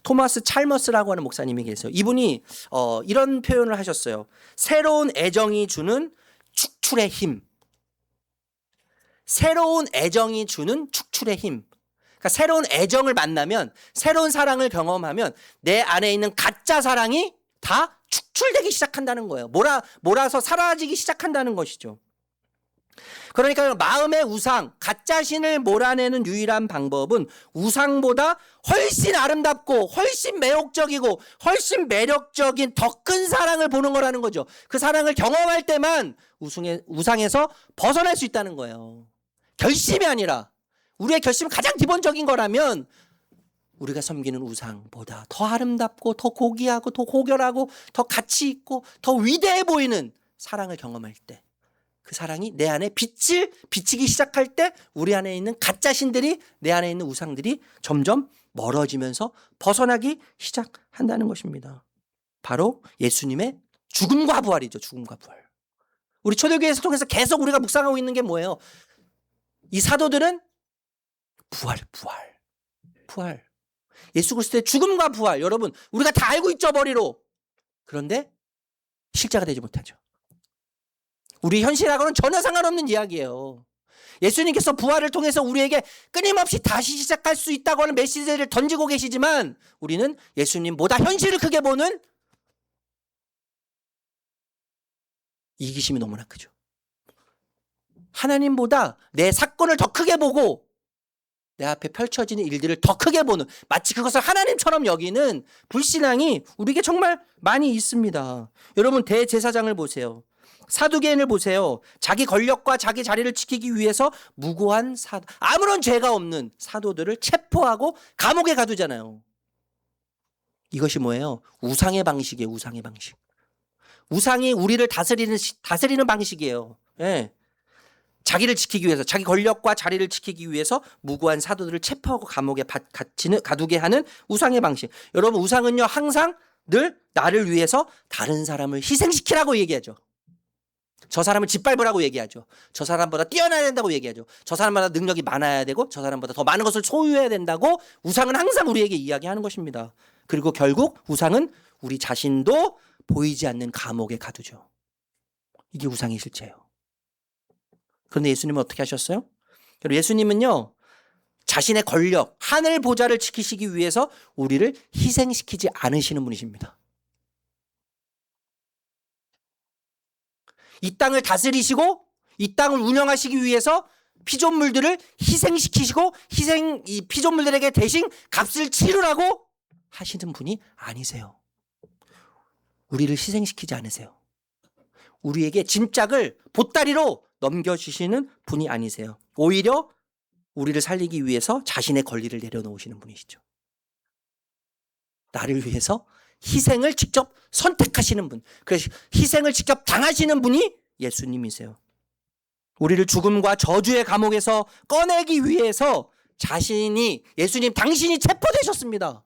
토마스 찰머스라고 하는 목사님이 계세요. 이분이 이런 표현을 하셨어요. 새로운 애정이 주는 축출의 힘. 새로운 애정이 주는 축출의 힘. 그러니까 새로운 애정을 만나면, 새로운 사랑을 경험하면 내 안에 있는 가짜 사랑이 다 축출되기 시작한다는 거예요. 몰아서 사라지기 시작한다는 것이죠. 그러니까 마음의 우상, 가짜신을 몰아내는 유일한 방법은 우상보다 훨씬 아름답고 훨씬 매혹적이고 훨씬 매력적인 더 큰 사랑을 보는 거라는 거죠. 그 사랑을 경험할 때만 우상에서 벗어날 수 있다는 거예요. 결심이 아니라, 우리의 결심은 가장 기본적인 거라면 우리가 섬기는 우상보다 더 아름답고 더 고귀하고 더 고결하고 더 가치 있고 더 위대해 보이는 사랑을 경험할 때, 그 사랑이 내 안에 비치기 시작할 때 우리 안에 있는 가짜 신들이, 내 안에 있는 우상들이 점점 멀어지면서 벗어나기 시작한다는 것입니다. 바로 예수님의 죽음과 부활이죠. 죽음과 부활. 우리 초대교회에서 통해서 계속 우리가 묵상하고 있는 게 뭐예요? 이 사도들은 부활. 예수 그리스도의 죽음과 부활, 여러분 우리가 다 알고 있죠, 머리로. 그런데 실제가 되지 못하죠. 우리 현실하고는 전혀 상관없는 이야기예요. 예수님께서 부활을 통해서 우리에게 끊임없이 다시 시작할 수 있다고 하는 메시지를 던지고 계시지만 우리는 예수님보다 현실을 크게 보는 이기심이 너무나 크죠. 하나님보다 내 사건을 더 크게 보고 내 앞에 펼쳐지는 일들을 더 크게 보는, 마치 그것을 하나님처럼 여기는 불신앙이 우리에게 정말 많이 있습니다. 여러분, 대제사장을 보세요. 사두개인을 보세요. 자기 권력과 자기 자리를 지키기 위해서 무고한 아무런 죄가 없는 사도들을 체포하고 감옥에 가두잖아요. 이것이 뭐예요? 우상의 방식이에요. 우상의 방식. 우상이 우리를 다스리는 방식이에요. 예. 자기를 지키기 위해서, 자기 권력과 자리를 지키기 위해서 무고한 사도들을 체포하고 감옥에 가두게 하는 우상의 방식. 여러분, 우상은요 항상 늘 나를 위해서 다른 사람을 희생시키라고 얘기하죠. 저 사람을 짓밟으라고 얘기하죠. 저 사람보다 뛰어나야 된다고 얘기하죠. 저 사람보다 능력이 많아야 되고 저 사람보다 더 많은 것을 소유해야 된다고 우상은 항상 우리에게 이야기하는 것입니다. 그리고 결국 우상은 우리 자신도 보이지 않는 감옥에 가두죠. 이게 우상의 실체예요. 그런데 예수님은 어떻게 하셨어요? 예수님은요 자신의 권력, 하늘 보좌를 지키시기 위해서 우리를 희생시키지 않으시는 분이십니다. 이 땅을 다스리시고 이 땅을 운영하시기 위해서 피조물들을 희생시키시고 이 피조물들에게 대신 값을 치르라고 하시는 분이 아니세요. 우리를 희생시키지 않으세요. 우리에게 짐짝을 보따리로 넘겨주시는 분이 아니세요. 오히려 우리를 살리기 위해서 자신의 권리를 내려놓으시는 분이시죠. 나를 위해서 희생을 직접 선택하시는 분, 그래서 희생을 직접 당하시는 분이 예수님이세요. 우리를 죽음과 저주의 감옥에서 꺼내기 위해서 예수님 당신이 체포되셨습니다.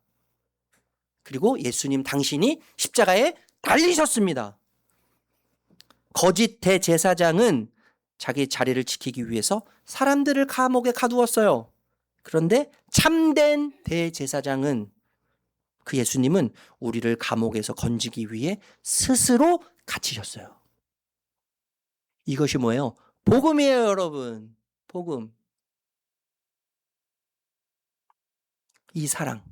그리고 예수님 당신이 십자가에 달리셨습니다. 거짓 대제사장은 자기 자리를 지키기 위해서 사람들을 감옥에 가두었어요. 그런데 참된 대제사장은, 그 예수님은 우리를 감옥에서 건지기 위해 스스로 갇히셨어요. 이것이 뭐예요? 복음이에요, 여러분. 복음. 이 사랑,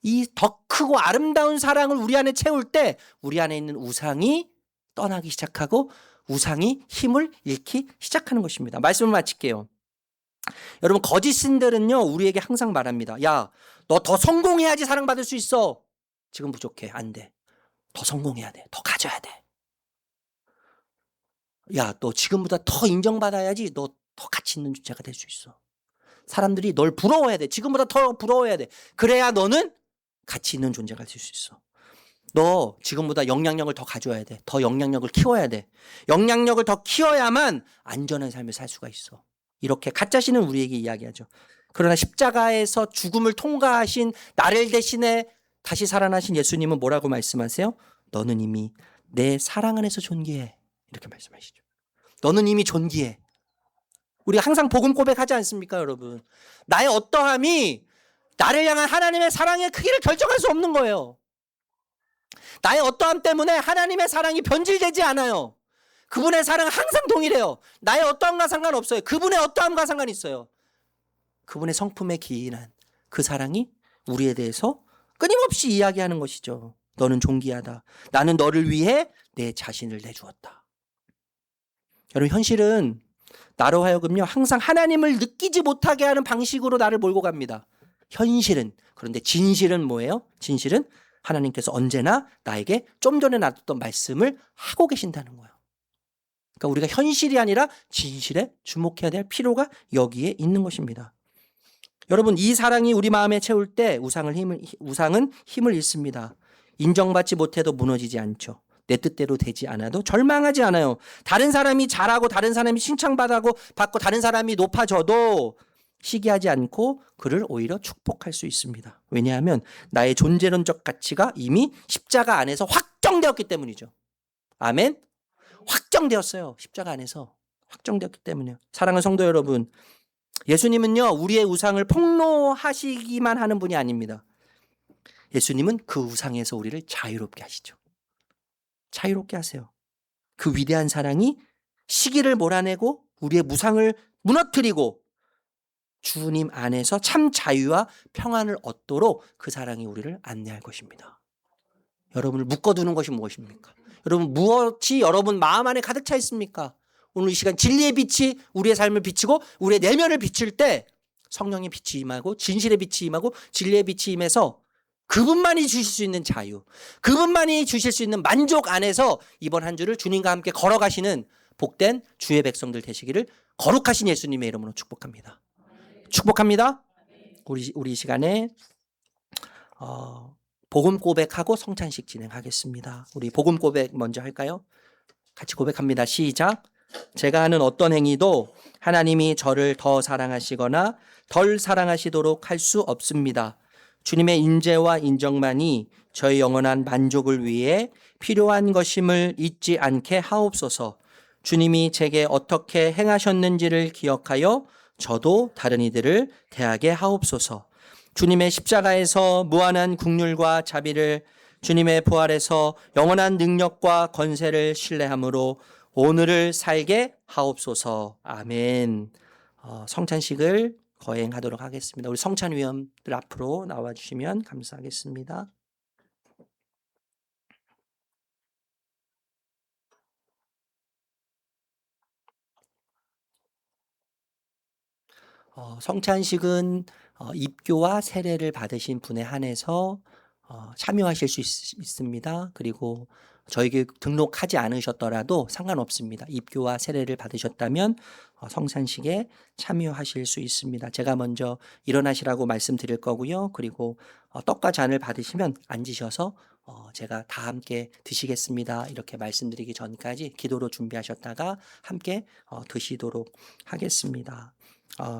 이 더 크고 아름다운 사랑을 우리 안에 채울 때 우리 안에 있는 우상이 떠나기 시작하고 우상이 힘을 잃기 시작하는 것입니다. 말씀을 마칠게요. 여러분, 거짓 신들은요, 우리에게 항상 말합니다. 야, 너 더 성공해야지 사랑받을 수 있어. 지금 부족해. 안 돼. 더 성공해야 돼. 더 가져야 돼. 야, 너 지금보다 더 인정받아야지 너 더 가치 있는 존재가 될 수 있어. 사람들이 널 부러워해야 돼. 지금보다 더 부러워해야 돼. 그래야 너는 가치 있는 존재가 될 수 있어. 너 지금보다 영향력을 더 가져야 돼. 더 영향력을 키워야 돼. 영향력을 더 키워야만 안전한 삶을 살 수가 있어. 이렇게 가짜신은 우리에게 이야기하죠. 그러나 십자가에서 죽음을 통과하신 나를 대신해 다시 살아나신 예수님은 뭐라고 말씀하세요? 너는 이미 내 사랑 안에서 존귀해. 이렇게 말씀하시죠. 너는 이미 존귀해. 우리가 항상 복음 고백하지 않습니까, 여러분? 나의 어떠함이 나를 향한 하나님의 사랑의 크기를 결정할 수 없는 거예요. 나의 어떠함 때문에 하나님의 사랑이 변질되지 않아요. 그분의 사랑은 항상 동일해요. 나의 어떠함과 상관없어요. 그분의 어떠함과 상관이 있어요. 그분의 성품에 기인한 그 사랑이 우리에 대해서 끊임없이 이야기하는 것이죠. 너는 존귀하다. 나는 너를 위해 내 자신을 내주었다. 여러분, 현실은 나로 하여금요, 항상 하나님을 느끼지 못하게 하는 방식으로 나를 몰고 갑니다. 현실은. 그런데 진실은 뭐예요? 진실은 하나님께서 언제나 나에게 좀 전에 놔뒀던 말씀을 하고 계신다는 거예요. 그러니까 우리가 현실이 아니라 진실에 주목해야 될 필요가 여기에 있는 것입니다. 여러분, 이 사랑이 우리 마음에 채울 때 우상은 힘을 잃습니다. 인정받지 못해도 무너지지 않죠. 내 뜻대로 되지 않아도 절망하지 않아요. 다른 사람이 잘하고 다른 사람이 칭찬받고 다른 사람이 높아져도 시기하지 않고 그를 오히려 축복할 수 있습니다. 왜냐하면 나의 존재론적 가치가 이미 십자가 안에서 확정되었기 때문이죠. 아멘? 확정되었어요. 십자가 안에서 확정되었기 때문이에요. 사랑하는 성도 여러분, 예수님은요, 우리의 우상을 폭로하시기만 하는 분이 아닙니다. 예수님은 그 우상에서 우리를 자유롭게 하시죠. 자유롭게 하세요. 그 위대한 사랑이 시기를 몰아내고 우리의 무상을 무너뜨리고 주님 안에서 참 자유와 평안을 얻도록 그 사랑이 우리를 안내할 것입니다. 여러분을 묶어두는 것이 무엇입니까? 여러분, 무엇이 여러분 마음 안에 가득 차 있습니까? 오늘 이 시간 진리의 빛이 우리의 삶을 비치고 우리의 내면을 비칠 때 성령의 빛이 임하고 진실의 빛이 임하고 진리의 빛이 임해서 그분만이 주실 수 있는 자유, 그분만이 주실 수 있는 만족 안에서 이번 한 주를 주님과 함께 걸어가시는 복된 주의 백성들 되시기를 거룩하신 예수님의 이름으로 축복합니다. 축복합니다. 우리 이 시간에 복음 고백하고 성찬식 진행하겠습니다. 우리 복음 고백 먼저 할까요? 같이 고백합니다. 시작. 제가 하는 어떤 행위도 하나님이 저를 더 사랑하시거나 덜 사랑하시도록 할 수 없습니다. 주님의 인재와 인정만이 저의 영원한 만족을 위해 필요한 것임을 잊지 않게 하옵소서. 주님이 제게 어떻게 행하셨는지를 기억하여 저도 다른 이들을 대하게 하옵소서. 주님의 십자가에서 무한한 긍휼과 자비를, 주님의 부활에서 영원한 능력과 권세를 신뢰함으로 오늘을 살게 하옵소서. 아멘. 성찬식을 거행하도록 하겠습니다. 우리 성찬위원들 앞으로 나와주시면 감사하겠습니다. 성찬식은 입교와 세례를 받으신 분에 한해서 참여하실 수 있습니다. 그리고 저에게 등록하지 않으셨더라도 상관없습니다. 입교와 세례를 받으셨다면 성찬식에 참여하실 수 있습니다. 제가 먼저 일어나시라고 말씀드릴 거고요. 그리고 떡과 잔을 받으시면 앉으셔서 제가 다 함께 드시겠습니다. 이렇게 말씀드리기 전까지 기도로 준비하셨다가 함께 드시도록 하겠습니다.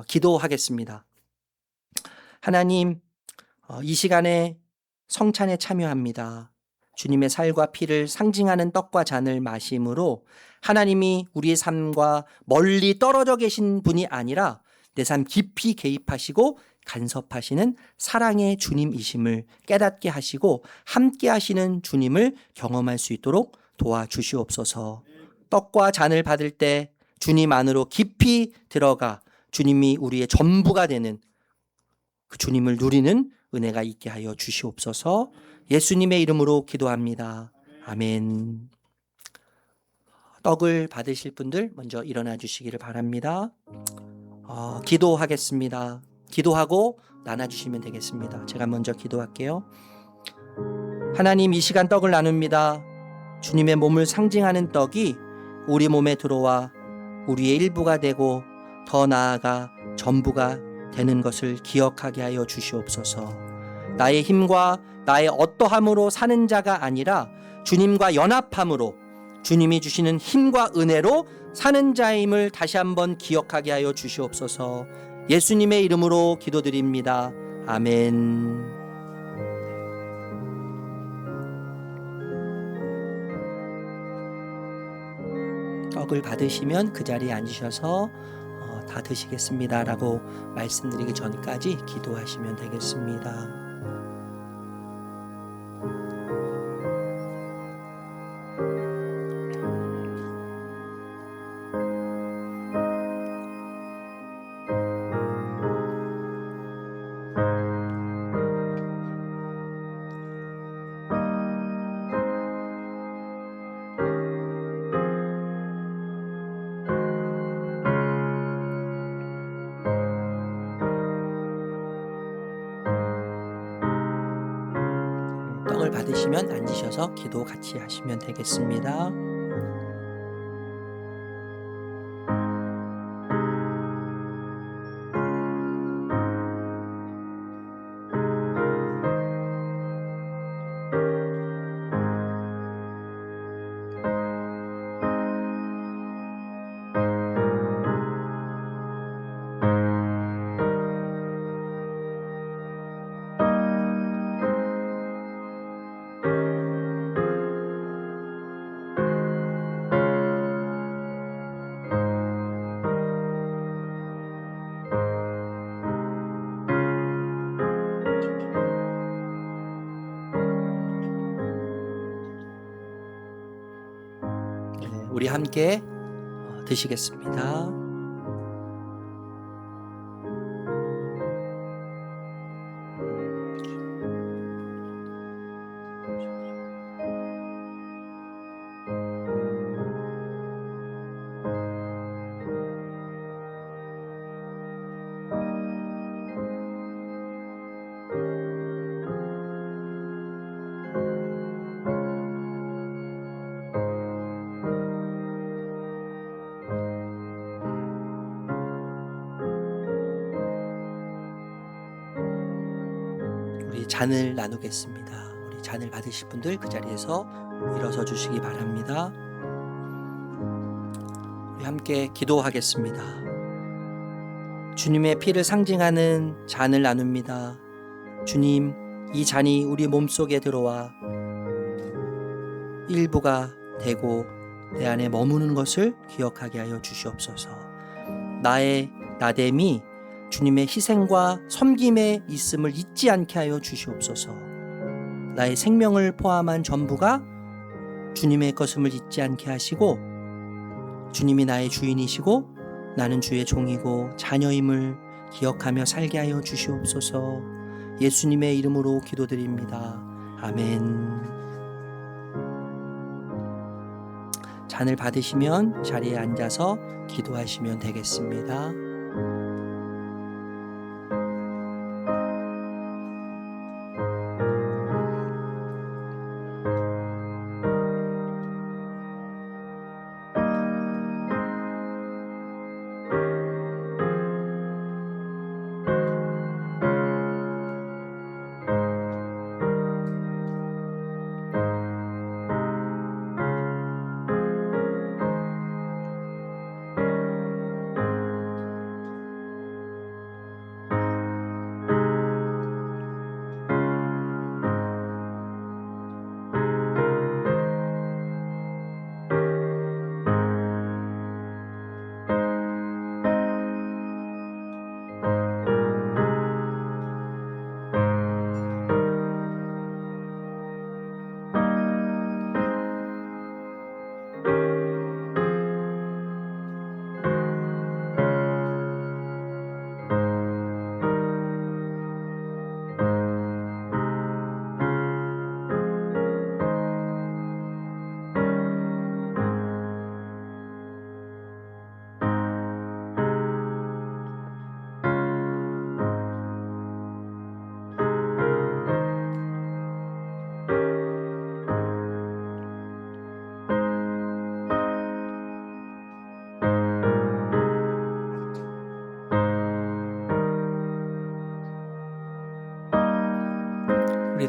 기도하겠습니다. 하나님, 이 시간에 성찬에 참여합니다. 주님의 살과 피를 상징하는 떡과 잔을 마심으로 하나님이 우리의 삶과 멀리 떨어져 계신 분이 아니라 내 삶 깊이 개입하시고 간섭하시는 사랑의 주님이심을 깨닫게 하시고 함께 하시는 주님을 경험할 수 있도록 도와주시옵소서. 떡과 잔을 받을 때 주님 안으로 깊이 들어가 주님이 우리의 전부가 되는 그 주님을 누리는 은혜가 있게 하여 주시옵소서. 예수님의 이름으로 기도합니다. 아멘. 떡을 받으실 분들 먼저 일어나 주시기를 바랍니다. 기도하겠습니다. 기도하고 나눠주시면 되겠습니다. 제가 먼저 기도할게요. 하나님, 이 시간 떡을 나눕니다. 주님의 몸을 상징하는 떡이 우리 몸에 들어와 우리의 일부가 되고 더 나아가 전부가 되는 것을 기억하게 하여 주시옵소서. 나의 힘과 나의 어떠함으로 사는 자가 아니라 주님과 연합함으로 주님이 주시는 힘과 은혜로 사는 자임을 다시 한번 기억하게 하여 주시옵소서. 예수님의 이름으로 기도드립니다. 아멘. 떡을 받으시면 그 자리에 앉으셔서 다 드시겠습니다라고 말씀드리기 전까지 기도하시면 되겠습니다. 떡을 받으시면 앉으셔서 기도 같이 하시면 되겠습니다. 우리 함께 드시겠습니다. 우리 잔을 나누겠습니다. 우리 잔을 받으실 분들 그 자리에서 일어서 주시기 바랍니다. 우리 함께 기도하겠습니다. 주님의 피를 상징하는 잔을 나눕니다. 주님, 이 잔이 우리 몸속에 들어와 일부가 되고 내 안에 머무는 것을 기억하게 하여 주시옵소서. 나의 나됨이 주님의 희생과 섬김에 있음을 잊지 않게 하여 주시옵소서. 나의 생명을 포함한 전부가 주님의 것임을 잊지 않게 하시고 주님이 나의 주인이시고 나는 주의 종이고 자녀임을 기억하며 살게 하여 주시옵소서. 예수님의 이름으로 기도드립니다. 아멘. 잔을 받으시면 자리에 앉아서 기도하시면 되겠습니다.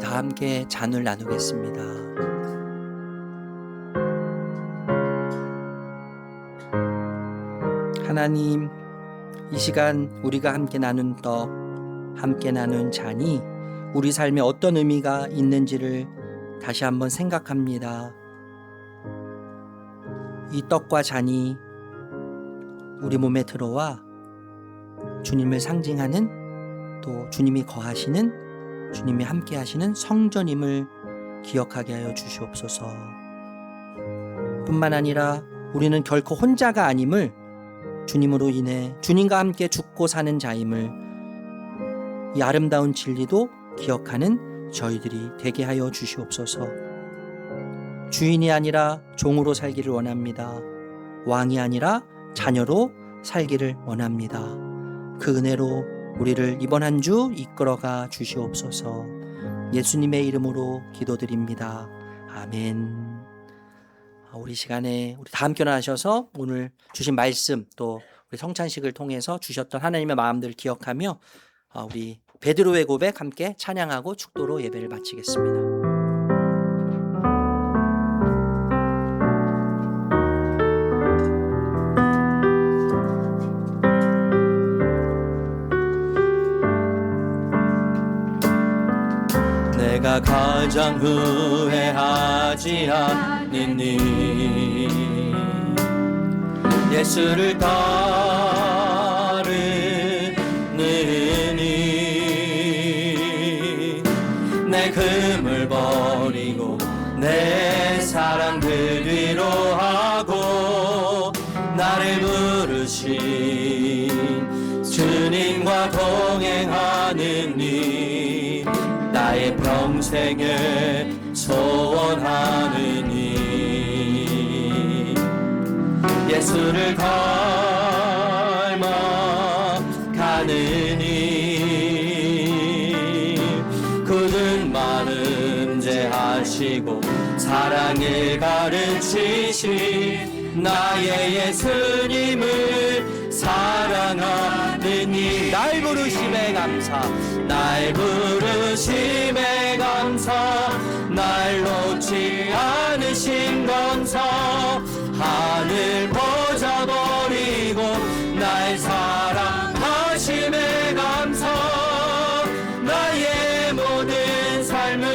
다 함께 잔을 나누겠습니다. 하나님, 이 시간 우리가 함께 나눈 떡, 함께 나눈 잔이 우리 삶에 어떤 의미가 있는지를 다시 한번 생각합니다. 이 떡과 잔이 우리 몸에 들어와 주님을 상징하는, 또 주님이 거하시는, 주님이 함께 하시는 성전임을 기억하게 하여 주시옵소서. 뿐만 아니라 우리는 결코 혼자가 아님을, 주님으로 인해 주님과 함께 죽고 사는 자임을, 이 아름다운 진리도 기억하는 저희들이 되게 하여 주시옵소서. 주인이 아니라 종으로 살기를 원합니다. 왕이 아니라 자녀로 살기를 원합니다. 그 은혜로 우리를 이번 한 주 이끌어가 주시옵소서. 예수님의 이름으로 기도드립니다. 아멘. 우리 시간에 우리 다 함께 나셔서 오늘 주신 말씀, 또 우리 성찬식을 통해서 주셨던 하나님의 마음들을 기억하며 우리 베드로의 고백 함께 찬양하고 축도로 예배를 마치겠습니다. 내가 가장 후회하지 않는 일, 예수를 따르는 일, 내 금을 버리고 내 사랑 그리로 하고 나를 부르신 주님과 동행하는 일, 나의 평생에 소원하는 일, 예수를 닮아가는 일, 굳은 마음 제하시고 사랑을 가르치신 나의 예수님을 사랑하는 일, 날 부르심에 감사, 날 부르심에 감사, 날 놓지 않으신 감사, 하늘 보자 버리고 날 사랑하심에 감사, 나의 모든 삶을,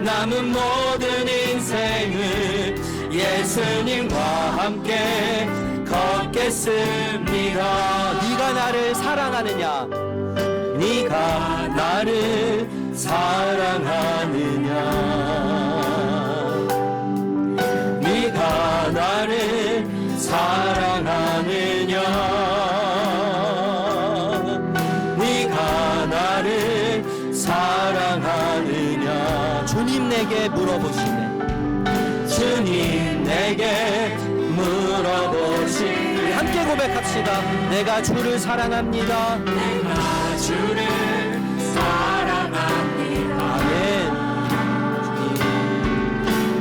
남은 모든 인생을 예수님과 함께 걷겠습니다. 네가 나를 사랑하느냐, 네가 나를 사랑하느냐, 네가 나를 사랑하느냐, 네가 나를 사랑하느냐. 주님 내게 물어보시네, 주님 내게 물어보시네. 함께 고백합시다. 내가 주를 사랑합니다. 내가 주를 사랑합니다. 아멘.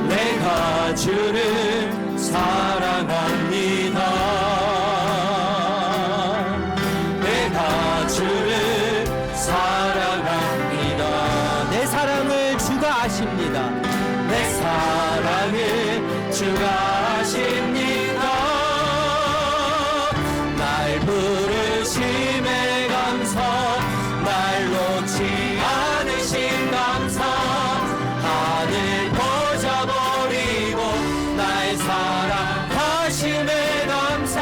내가 주를 사랑합니다. 내가 주를 사랑합니다. 내 사랑을 주가 아십니다. 내 사랑을 주가 아십니다. 날 부르심에 감사, 날 놓지 않으신 감사, 하늘 보자 버리고 날 사랑하심에 감사,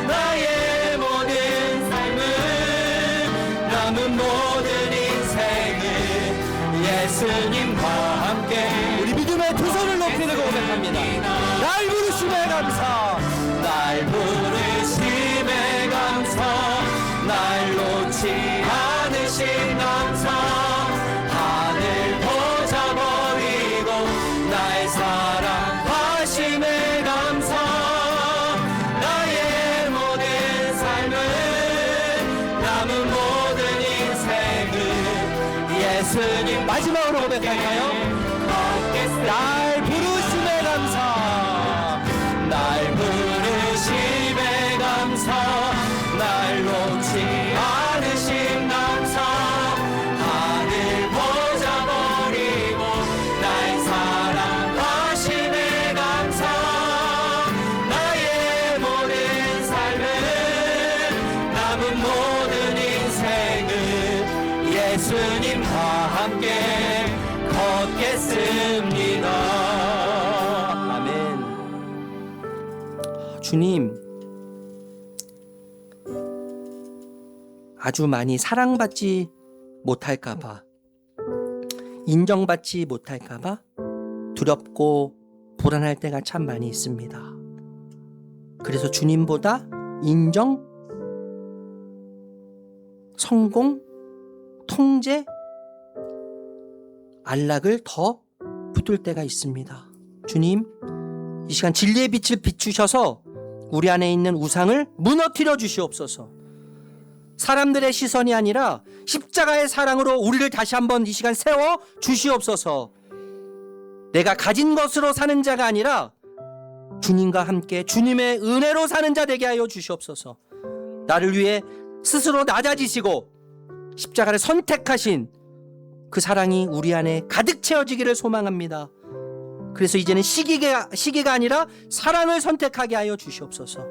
나의 모든 삶을, 남은 모든 인생을 예수님과 함께, 우리 믿음의 두 손을 높이는 고백합니다. 날 부르심에 감사, 날 부르심에 감사, 날 놓지 않으신 감사, 하늘 보자 버리고 날 사랑하심에 감사, 나의 모든 삶을, 남은 모든 인생을 예수님. 마지막으로 고백할까요? 날 부르심에 감사, 날 부르심에 감사, 날 놓지 않으신 감사, 하늘 믿습니다. 아멘. 주님, 아주 많이 사랑받지 못할까봐, 인정받지 못할까봐 두렵고 불안할 때가 참 많이 있습니다. 그래서 주님보다 인정, 성공, 통제, 안락을 더 붙들 때가 있습니다. 주님, 이 시간 진리의 빛을 비추셔서 우리 안에 있는 우상을 무너뜨려 주시옵소서. 사람들의 시선이 아니라 십자가의 사랑으로 우리를 다시 한번 이 시간 세워 주시옵소서. 내가 가진 것으로 사는 자가 아니라 주님과 함께 주님의 은혜로 사는 자 되게 하여 주시옵소서. 나를 위해 스스로 낮아지시고 십자가를 선택하신 그 사랑이 우리 안에 가득 채워지기를 소망합니다. 그래서 이제는 시기가 아니라 사랑을 선택하게 하여 주시옵소서.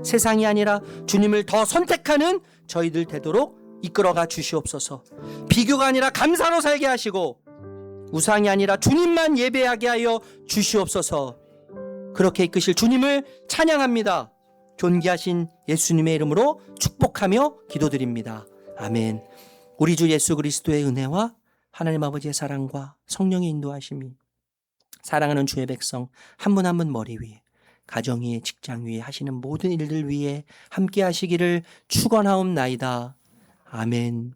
세상이 아니라 주님을 더 선택하는 저희들 되도록 이끌어가 주시옵소서. 비교가 아니라 감사로 살게 하시고 우상이 아니라 주님만 예배하게 하여 주시옵소서. 그렇게 이끄실 주님을 찬양합니다. 존귀하신 예수님의 이름으로 축복하며 기도드립니다. 아멘. 우리 주 예수 그리스도의 은혜와 하나님 아버지의 사랑과 성령의 인도하심이 사랑하는 주의 백성 한 분 한 분 머리 위에, 가정 위에, 직장 위에 하시는 모든 일들 위에 함께 하시기를 축원하옵나이다. 아멘.